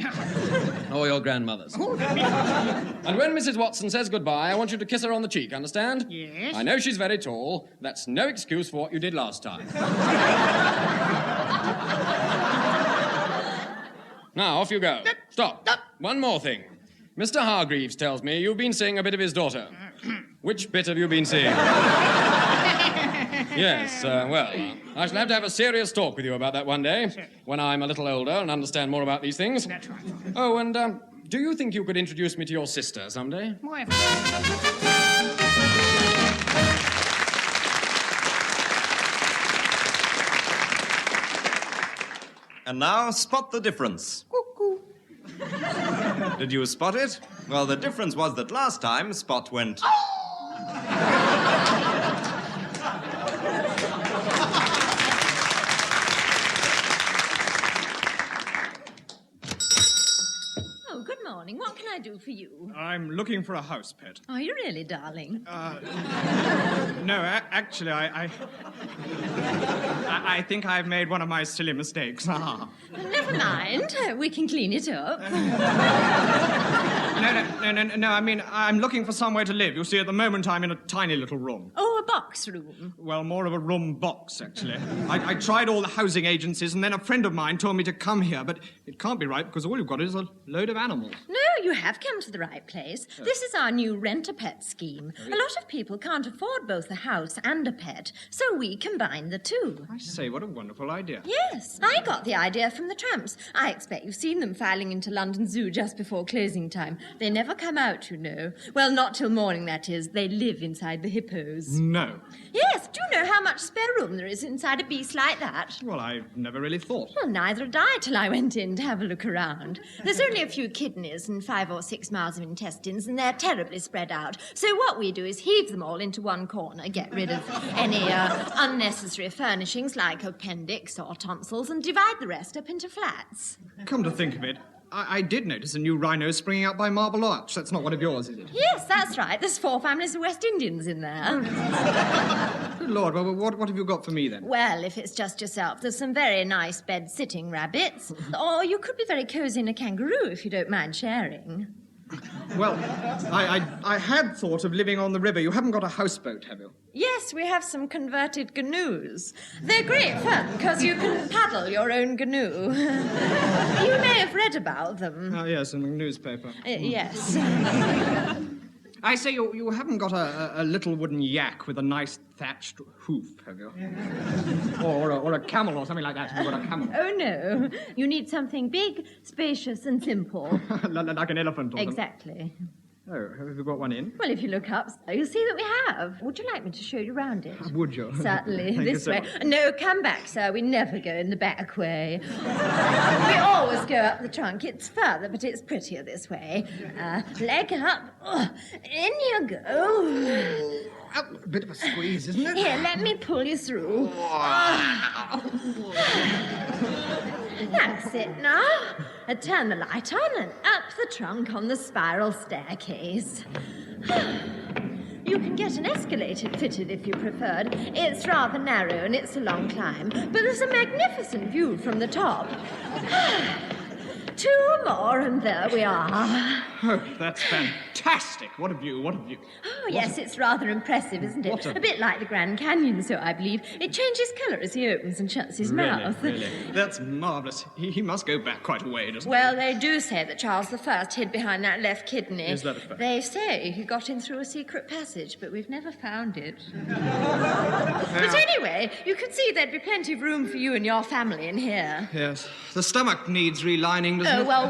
S2: Or your grandmother's.
S8: Oh, that'd be fun.
S2: And when Mrs. Watson says goodbye, I want you to kiss her on the cheek, understand?
S8: Yes.
S2: I know she's very tall. That's no excuse for what you did last time. Now, off you go. Stop. One more thing. Mr. Hargreaves tells me you've been seeing a bit of his daughter. Which bit have you been seeing? Yes, well, I shall have to have a serious talk with you about that one day, when I'm a little older and understand more about these things.
S8: That's right.
S2: Oh, and do you think you could introduce me to your sister someday?
S8: Why,
S5: And now, spot the difference.
S8: Cuckoo.
S5: Did you spot it? Well, the difference was that last time, Spot went...
S6: Oh, good morning. What can I do for you?
S9: I'm looking for a house pet.
S6: Are you really, darling?
S9: No, actually, I think I've made one of my silly mistakes.
S6: Never mind. We can clean it up.
S9: No, I mean, I'm looking for somewhere to live. You see, at the moment, I'm in a tiny little room.
S6: Oh, a box room.
S9: Well, more of a room box, actually. I tried all the housing agencies, and then a friend of mine told me to come here, but it can't be right because all you've got is a load of animals.
S6: No, you have come to the right place. This is our new rent-a-pet scheme. A lot of people can't afford both a house and a pet, so we combine the two.
S9: I say, what a wonderful idea.
S6: Yes, I got the idea from the tramps. I expect you've seen them filing into London Zoo just before closing time. They never come out, you know. Well, not till morning, that is. They live inside the hippos.
S9: No.
S6: Yes, do you know how much spare room there is inside a beast like that?
S9: Well, I've never really thought.
S6: Well, neither had I till I went in to have a look around. There's only a few kidneys and 5 or 6 miles of intestines, and they're terribly spread out. So what we do is heave them all into one corner, get rid of any unnecessary furnishings like appendix or tonsils, and divide the rest up into flats.
S9: Come to think of it, I did notice a new rhino springing out by Marble Arch. That's not one of yours, is it?
S6: Yes, that's right. There's 4 families of West Indians in there.
S9: Good Lord, well, what have you got for me, then?
S6: Well, if it's just yourself, there's some very nice bed-sitting rabbits. Or you could be very cosy in a kangaroo if you don't mind sharing.
S9: Well, I had thought of living on the river. You haven't got a houseboat, have you?
S6: Yes, we have some converted canoes. They're great fun because you can paddle your own canoe. You may have read about them.
S9: Oh, yes, in the newspaper.
S6: Yes.
S9: I say, you haven't got a little wooden yak with a nice thatched hoof, have you? or a camel or something like that. Have you got a camel?
S6: Oh, no. You need something big, spacious, and simple.
S9: Like an elephant or something.
S6: Exactly.
S9: Oh, have we got one in?
S6: Well, if you look up, you'll see that we have. Would you like me to show you around it?
S9: Would you?
S6: Certainly.
S9: Thank you
S6: This
S9: so
S6: way.
S9: much.
S6: No, come back, sir. We never go in the back way. We always go up the trunk. It's further, but it's prettier this way. Leg up. Oh, in you go.
S9: Oh, a bit of a squeeze, isn't it?
S6: Here, let me pull you through. That's it now. Turn the light on and up the trunk on the spiral staircase. You can get an escalator fitted if you preferred. It's rather narrow and it's a long climb, but there's a magnificent view from the top. 2 more and there we are.
S9: Oh, that's fantastic. What a view, what a view.
S6: Oh, yes, it's rather impressive, isn't it? A bit like the Grand Canyon, so I believe. It changes colour as he opens and shuts his mouth.
S9: Really. That's marvellous. He must go back quite a way, doesn't he?
S6: Well, they do say that Charles I hid behind that left kidney.
S9: Is that a fact?
S6: They say he got in through a secret passage, but we've never found it. But anyway, you can see there'd be plenty of room for you and your family in here.
S9: Yes. The stomach needs relining, doesn't
S6: Oh,
S9: it?
S6: well,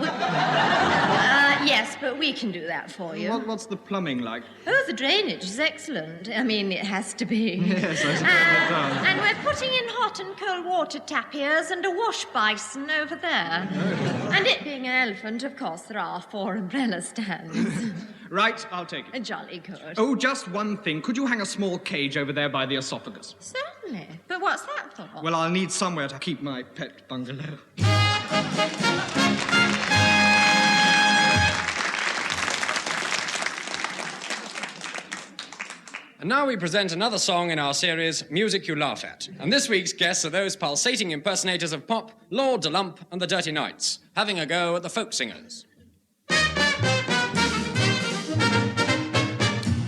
S6: yes, but we can do that for you.
S9: What's the plumbing like?
S6: Oh, the drainage is excellent. I mean, it has to be.
S9: Yes, I suppose it does.
S6: And we're putting in hot and cold water tapirs and a wash basin over there.
S9: Oh.
S6: And it being an elephant, of course, there are 4 umbrella stands.
S9: Right, I'll take it.
S6: Jolly good.
S9: Oh, just one thing. Could you hang a small cage over there by the esophagus?
S6: Certainly. But what's that for?
S9: Well, I'll need somewhere to keep my pet bungalow.
S2: And now we present another song in our series, Music You Laugh At. And this week's guests are those pulsating impersonators of pop, Lord de Lump and the Dirty Knights, having a go at the folk singers.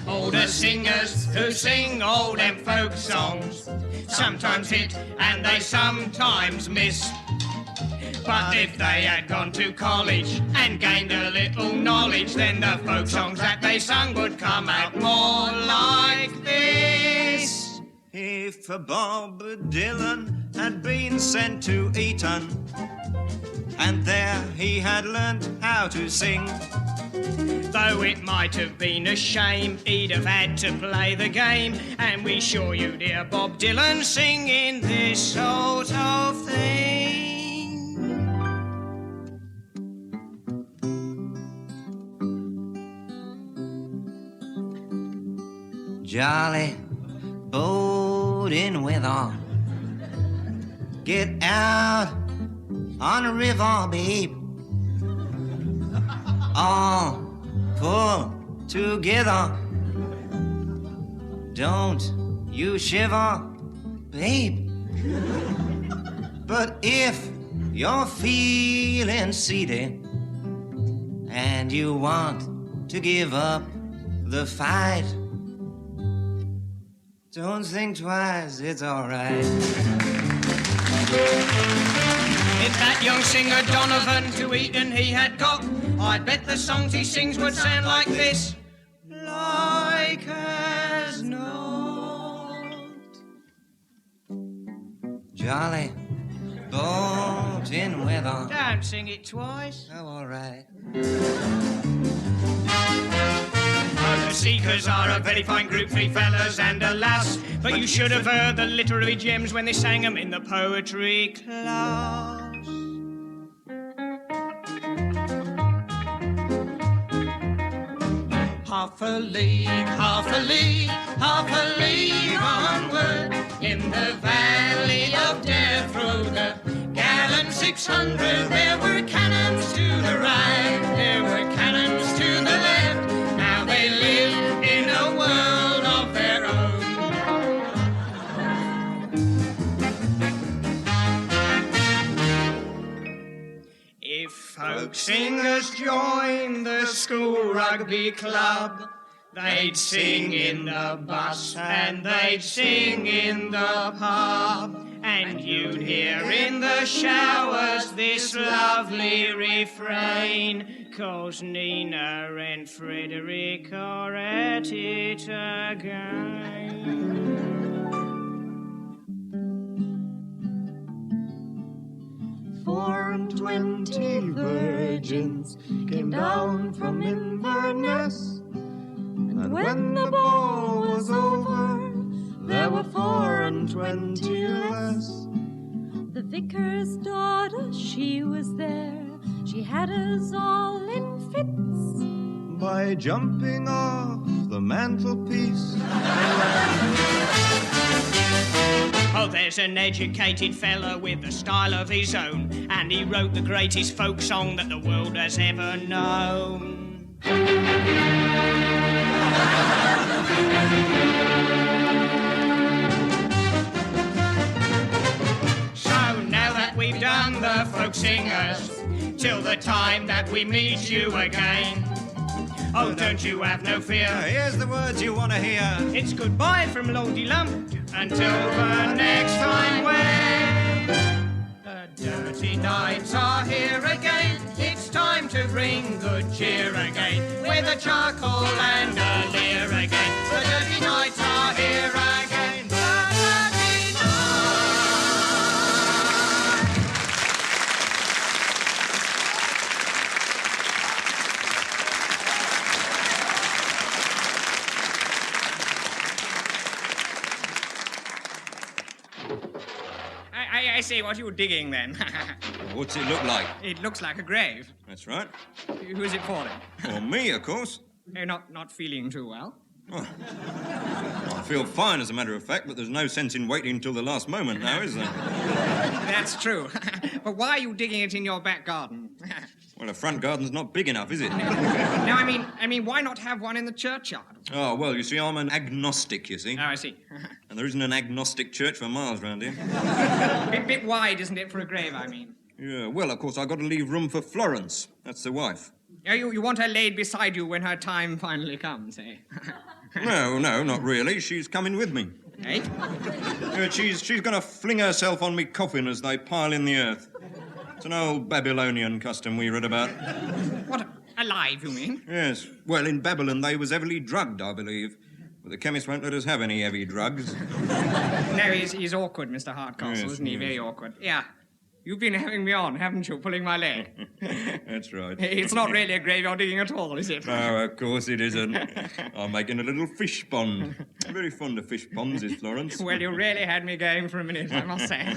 S8: All the singers who sing all them folk songs sometimes hit and they sometimes miss. But if they had gone to college and gained a little knowledge, then the folk songs that they sung would come out more like this.
S3: If Bob Dylan had been sent to Eton, and there he had learnt how to sing,
S8: Though it might have been a shame, he'd have had to play the game. And we sure you'd hear Bob Dylan singing this sort of thing.
S3: jolly boating weather. Get out on the river, babe. All pull together. Don't you shiver, babe. But if you're feeling seedy and you want to give up the fight, don't think twice, it's all right.
S8: If that young singer Donovan to Eton he had got, I'd bet the songs he sings would sound like this. Like as not.
S3: Jolly boating weather.
S8: Don't sing it twice.
S3: Oh, all right.
S8: Oh, the Seekers are a very fine group, 3 fellas and a lass. But you should have heard the literary gems when they sang 'em in the poetry class. Half a league, half a league, half a league onward. In the valley of death through the gallant 600, there were cannons to the right, there were cannons to the left. Now they live in a world of their own. If folk singers join the school rugby club, they'd sing in the bus and they'd sing in the pub. And you'd hear in the showers this lovely refrain, 'cause Nina and Frederick are at it again.
S10: 24 virgins came down from Inverness. And when the ball was over, there were 24 less.
S11: The vicar's daughter, she was there. She had us all in fits.
S10: By jumping off the mantelpiece.
S8: Oh, there's an educated fella with a style of his own, and he wrote the greatest folk song that the world has ever known. So now that we've done the folk singers, till the time that we meet you again, oh, don't you have no fear.
S3: Here's the words you want to hear.
S8: It's goodbye from Lodi Lump until the next time when the dirty nights are here again. It's time to bring good cheer again, with a charcoal and a leer again. The dirty nights are here again. The dirty nights. I see what you were digging then.
S3: What's it look like?
S8: It looks like a grave.
S3: That's right.
S8: Who's it for then?
S3: For me, of course.
S8: You're not feeling too well?
S3: Oh. I feel fine, as a matter of fact, but there's no sense in waiting until the last moment now, is there?
S8: That's true. But why are you digging it in your back garden?
S3: Well, the front garden's not big enough, is it?
S8: No, I mean, why not have one in the churchyard?
S3: Oh, well, you see, I'm an agnostic, you see.
S8: Oh, I see.
S3: And there isn't an agnostic church for miles round here.
S8: Bit wide, isn't it, for a grave, I mean?
S3: Yeah, well, of course, I've got to leave room for Florence. That's the wife.
S8: Oh, you want her laid beside you when her time finally comes, eh?
S3: No, not really. She's coming with me.
S8: Eh?
S3: She's going to fling herself on me coffin as they pile in the earth. It's an old Babylonian custom we read about.
S8: What, alive, you mean?
S3: Yes. Well, in Babylon, they was heavily drugged, I believe. But the chemist won't let us have any heavy drugs.
S8: No, he's awkward, Mr. Hardcastle,
S3: Yes,
S8: isn't he?
S3: yes.
S8: Very awkward. Yeah. You've been having me on, haven't you, pulling my leg?
S3: That's right.
S8: It's not really a grave you're digging at all, is it?
S3: No, of course it isn't. I'm making a little fish pond. I'm very fond of fish ponds, is Florence.
S8: Well, you really had me going for a minute, I must say.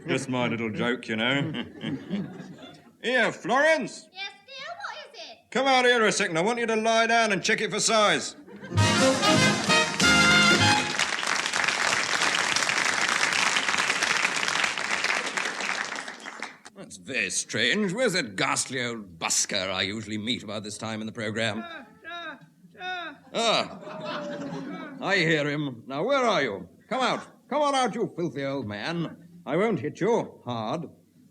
S3: Just my little joke, you know. Here, Florence.
S11: Yes, dear, what is it?
S3: Come out here a second. I want you to lie down and check it for size. That's very strange. Where's that ghastly old busker I usually meet about this time in the programme? Ah, I hear him. Now, where are you? Come out. Come on out, you filthy old man. I won't hit you hard.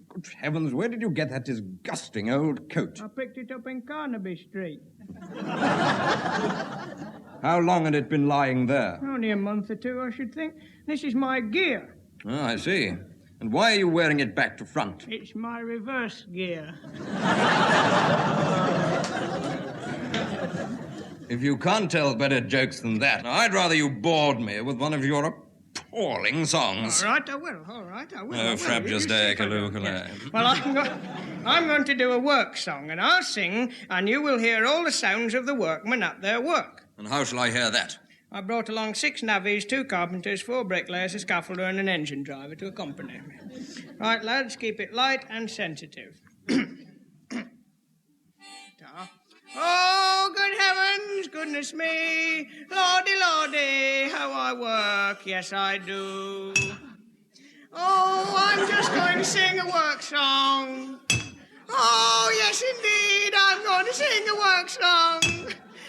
S3: Good heavens, where did you get that disgusting old coat?
S8: I picked it up in Carnaby Street.
S3: How long had it been lying there?
S8: Only a month or two, I should think. This is my gear.
S3: Oh, I see. And why are you wearing it back to front?
S8: It's my reverse gear.
S3: If you can't tell better jokes than that, I'd rather you bored me with one of your appalling songs.
S8: All right, I will.
S3: Oh, frab just day,
S8: Yes. Well, I'm going to do a work song, and I'll sing, and you will hear all the sounds of the workmen at their work.
S3: And how shall I hear that?
S8: I brought along 6 navvies, 2 carpenters, 4 bricklayers, a scaffolder, and an engine driver to accompany me. Right, lads, keep it light and sensitive. Oh, good heavens, goodness me, lordy, lordy, how I work, yes I do. Oh, I'm just going to sing a work song. Oh, yes indeed, I'm going to sing a work song.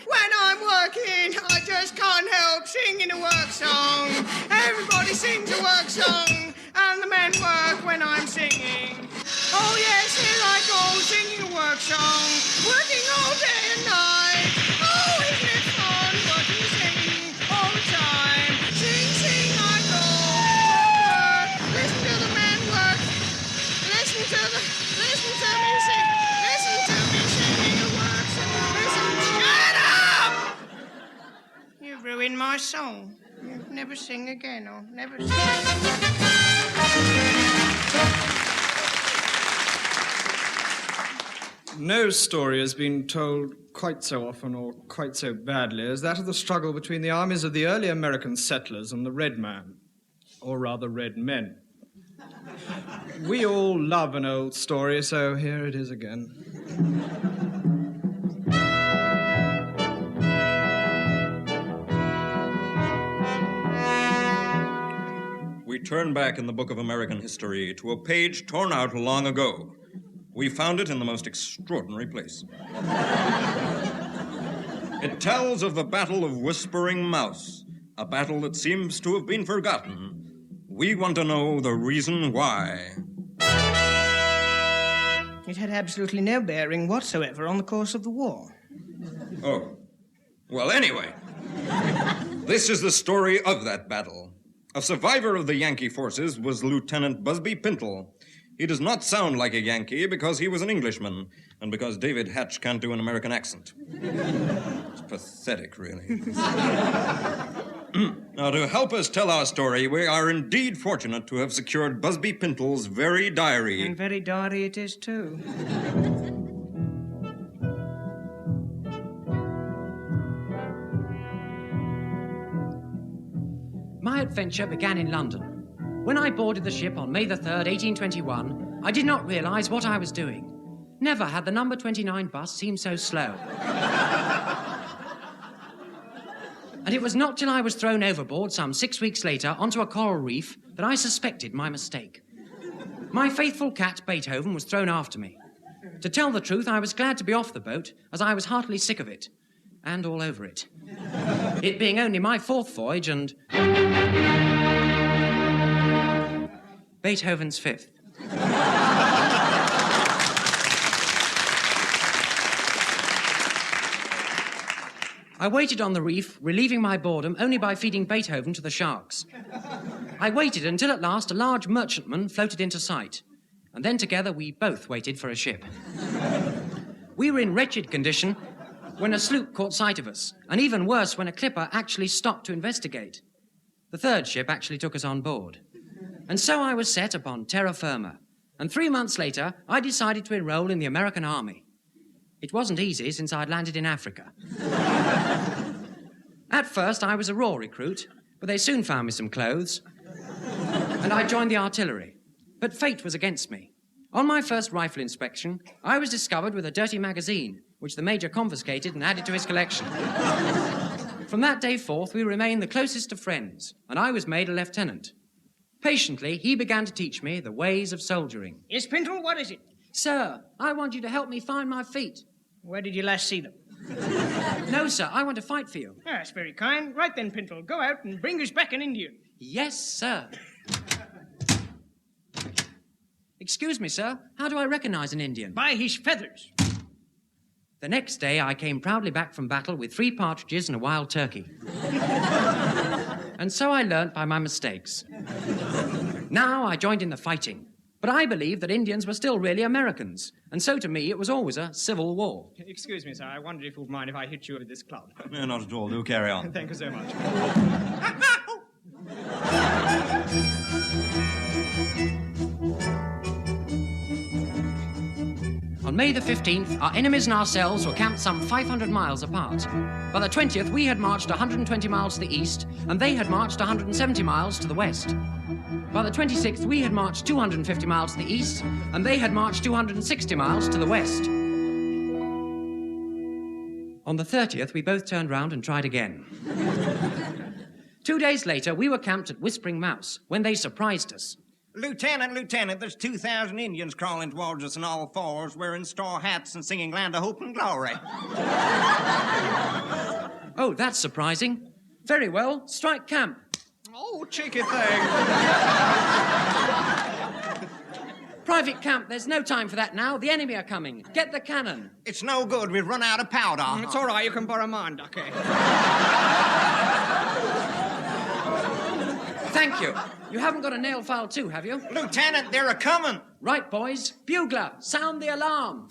S8: When I'm working, I just can't help singing a work song. Everybody sings a work song, and the men work when I'm singing. Oh yes, here I go, singing a work song, working all day and night. Oh, isn't it fun, working and singing all the time? Sing, sing, I go, work, work. Listen to the men work. Listen to me sing. Listen to me singing a work song. Listen, shut up! You've ruined my song. You'll never sing again, I'll never sing.
S2: No story has been told
S9: quite so often or quite so badly is that of the struggle between the armies of the early American settlers and the red man, or rather red men. We all love an old story, so here it is again.
S3: We turn back in the book of American history to a page torn out long ago. We found it in the most extraordinary place. It tells of the Battle of Whispering Mouse, a battle that seems to have been forgotten. We want to know the reason why.
S8: It had absolutely no bearing whatsoever on the course of the war.
S3: Oh. Well, anyway, this is the story of that battle. A survivor of the Yankee forces was Lieutenant Busby Pintle. He does not sound like a Yankee because he was an Englishman, and because David Hatch can't do an American accent. It's pathetic, really. Now, to help us tell our story, we are indeed fortunate to have secured Busby Pintle's very diary.
S8: And very dirty it is, too.
S12: My adventure began in London. When I boarded the ship on May the 3rd, 1821, I did not realize what I was doing. Never had the number 29 bus seemed so slow. And it was not till I was thrown overboard some 6 weeks later onto a coral reef that I suspected my mistake. My faithful cat, Beethoven, was thrown after me. To tell the truth, I was glad to be off the boat, as I was heartily sick of it. And all over it. It being only my 4th voyage and Beethoven's 5th. I waited on the reef, relieving my boredom only by feeding Beethoven to the sharks. I waited until at last a large merchantman floated into sight, and then together we both waited for a ship. We were in wretched condition when a sloop caught sight of us, and even worse when a clipper actually stopped to investigate. The 3rd ship actually took us on board. And so I was set upon terra firma, and 3 months later I decided to enroll in the American Army. It wasn't easy since I'd landed in Africa. At first I was a raw recruit, but they soon found me some clothes, and I joined the artillery. But fate was against me. On my first rifle inspection, I was discovered with a dirty magazine, which the Major confiscated and added to his collection. From that day forth, we remained the closest of friends, and I was made a lieutenant. Patiently, he began to teach me the ways of soldiering.
S8: Yes, Pintle, what is it?
S12: Sir, I want you to help me find my feet.
S8: Where did you last see them?
S12: No, sir, I want to fight for you.
S8: That's very kind. Right then, Pintle, go out and bring us back an Indian.
S12: Yes, sir. Excuse me, sir, how do I recognize an Indian?
S8: By his feathers.
S12: The next day, I came proudly back from battle with 3 partridges and a wild turkey. And so I learnt by my mistakes. Now I joined in the fighting. But I believed that Indians were still really Americans. And so to me, it was always a civil war.
S9: Excuse me, sir, I wondered if you would mind if I hit you with this club.
S3: No, not at all. Do carry on.
S9: Thank you so much.
S12: On May the 15th, our enemies and ourselves were camped some 500 miles apart. By the 20th, we had marched 120 miles to the east, and they had marched 170 miles to the west. By the 26th, we had marched 250 miles to the east, and they had marched 260 miles to the west. On the 30th, we both turned round and tried again. 2 days later, we were camped at Whispering Mouse, when they surprised us.
S3: Lieutenant, there's 2,000 Indians crawling towards us on all fours, wearing straw hats and singing Land of Hope and Glory.
S12: Oh, that's surprising. Very well, strike camp.
S9: Oh, cheeky thing.
S12: Private camp, there's no time for that now. The enemy are coming. Get the cannon.
S3: It's no good, we've run out of powder.
S9: It's all right, you can borrow mine, Ducky.
S12: Thank you. You haven't got a nail file too, have you?
S3: Lieutenant, they're a-coming.
S12: Right, boys. Bugler, sound the alarm.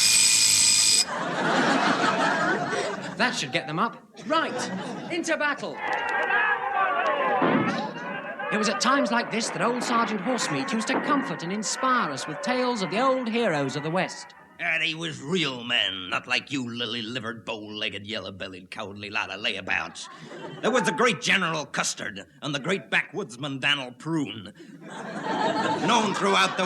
S12: That should get them up. Right, into battle. It was at times like this that old Sergeant Horsemeat used to comfort and inspire us with tales of the old heroes of the West.
S3: They was real men, not like you lily-livered, bow-legged, yellow-bellied, cowardly lot of layabouts. There was the great General Custard and the great backwoodsman Dan'l Prune. Known throughout the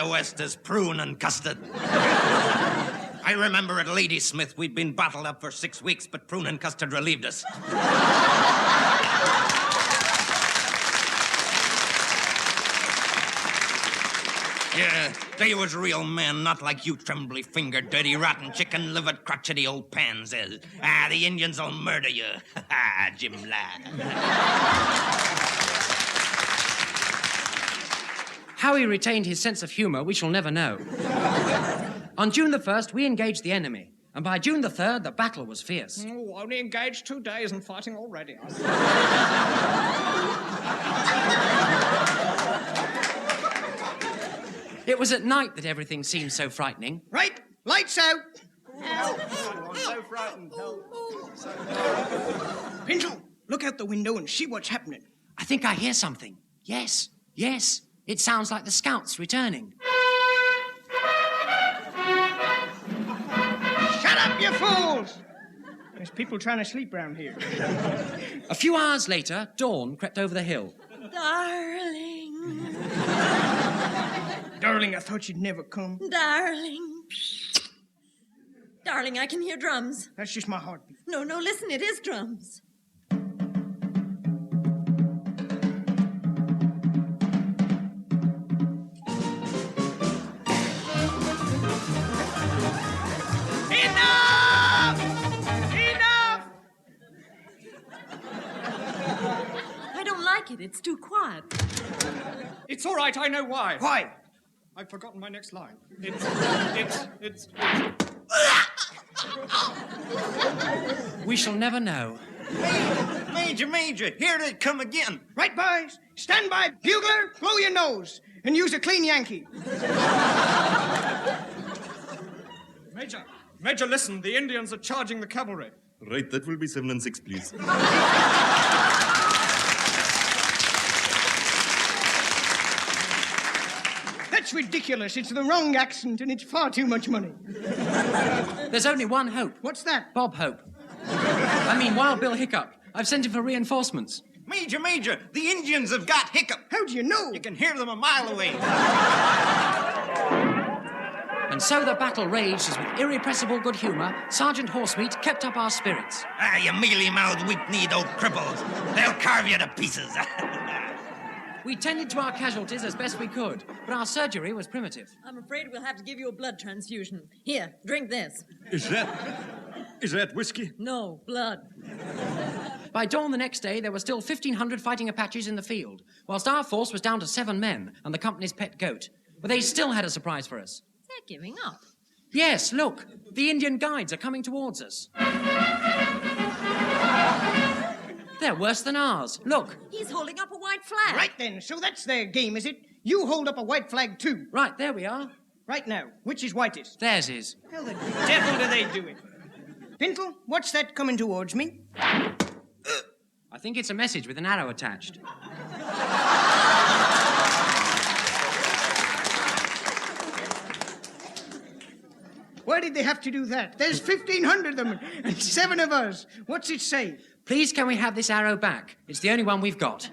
S3: West as Prune and Custard. I remember at Ladysmith we'd been bottled up for 6 weeks, but Prune and Custard relieved us. Yeah, they was real men, not like you trembly-fingered, dirty, rotten, chicken-livered, crotchety old pansies. The Indians'll murder you. Jim lad.
S12: How he retained his sense of humour, we shall never know. On June the 1st, we engaged the enemy. And by June the 3rd, the battle was fierce.
S9: Oh, only engaged 2 days and fighting already.
S12: It was at night that everything seemed so frightening.
S7: Right, lights out.
S9: I'm so frightened.
S7: Pintle, look out the window and see what's happening.
S12: I think I hear something. Yes. It sounds like the scouts returning.
S7: Shut up, you fools! There's people trying to sleep round here.
S12: A few hours later, dawn crept over the hill.
S6: Darling.
S7: Darling, I thought you'd never come.
S6: Darling. Darling, I can hear drums.
S7: That's just my heartbeat.
S6: No, listen, it is drums.
S7: Enough!
S6: I don't like it. It's too quiet.
S9: It's all right, I know why.
S7: Why?
S9: I've forgotten my next line. It's...
S12: We shall never know.
S3: Major, here they come again.
S7: Right, boys. Stand by. Bugler, blow your nose. And use a clean Yankee.
S9: Major, listen. The Indians are charging the cavalry.
S10: Right, that will be 7 and 6, please.
S7: That's ridiculous. It's the wrong accent, and it's far too much money.
S12: There's only one Hope.
S7: What's that?
S12: Bob Hope. I mean, Wild Bill Hiccup. I've sent him for reinforcements.
S3: Major, the Indians have got hiccup.
S7: How do you know?
S3: You can hear them a mile away.
S12: And so the battle raged as with irrepressible good humour, Sergeant Horsemeat kept up our spirits.
S3: You mealy-mouthed, weak-kneed old cripples. They'll carve you to pieces.
S12: We tended to our casualties as best we could, but our surgery was primitive.
S6: I'm afraid we'll have to give you a blood transfusion. Here, drink this.
S10: Is that whiskey?
S6: No, blood.
S12: By dawn the next day, there were still 1,500 fighting Apaches in the field, whilst our force was down to 7 men and the company's pet goat. But they still had a surprise for us.
S6: They're giving up.
S12: Yes, look, the Indian guides are coming towards us. They're worse than ours. Look.
S6: He's holding up a white flag.
S7: Right then, so that's their game, is it? You hold up a white flag too.
S12: Right, there we are.
S7: Right now, which is whitest?
S12: Theirs is.
S7: How the devil do they do it? Pintle, what's that coming towards me?
S12: I think it's a message with an arrow attached.
S7: Why did they have to do that? There's 1,500 of them and 7 of us. What's it say?
S12: Please, can we have this arrow back? It's the only one we've got.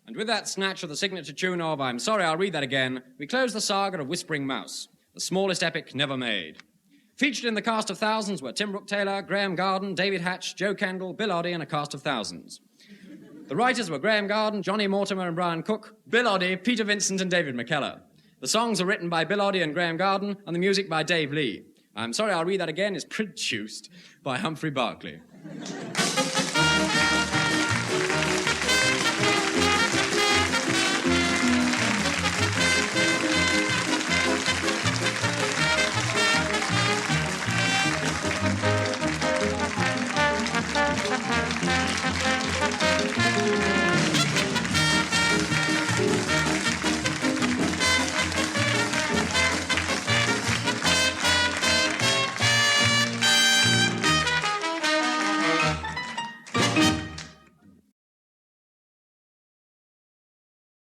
S2: And with that snatch of the signature tune of I'm Sorry, I'll Read That Again, we close the saga of Whispering Mouse, the smallest epic never made. Featured in the cast of thousands were Tim Brooke-Taylor, Graham Garden, David Hatch, Joe Kendall, Bill Oddie, and a cast of thousands. The writers were Graham Garden, Johnny Mortimer and Brian Cook, Bill Oddie, Peter Vincent and David McKellar. The songs are written by Bill Oddie and Graham Garden, and the music by Dave Lee. I'm Sorry, I'll Read That Again is produced by Humphrey Barclay.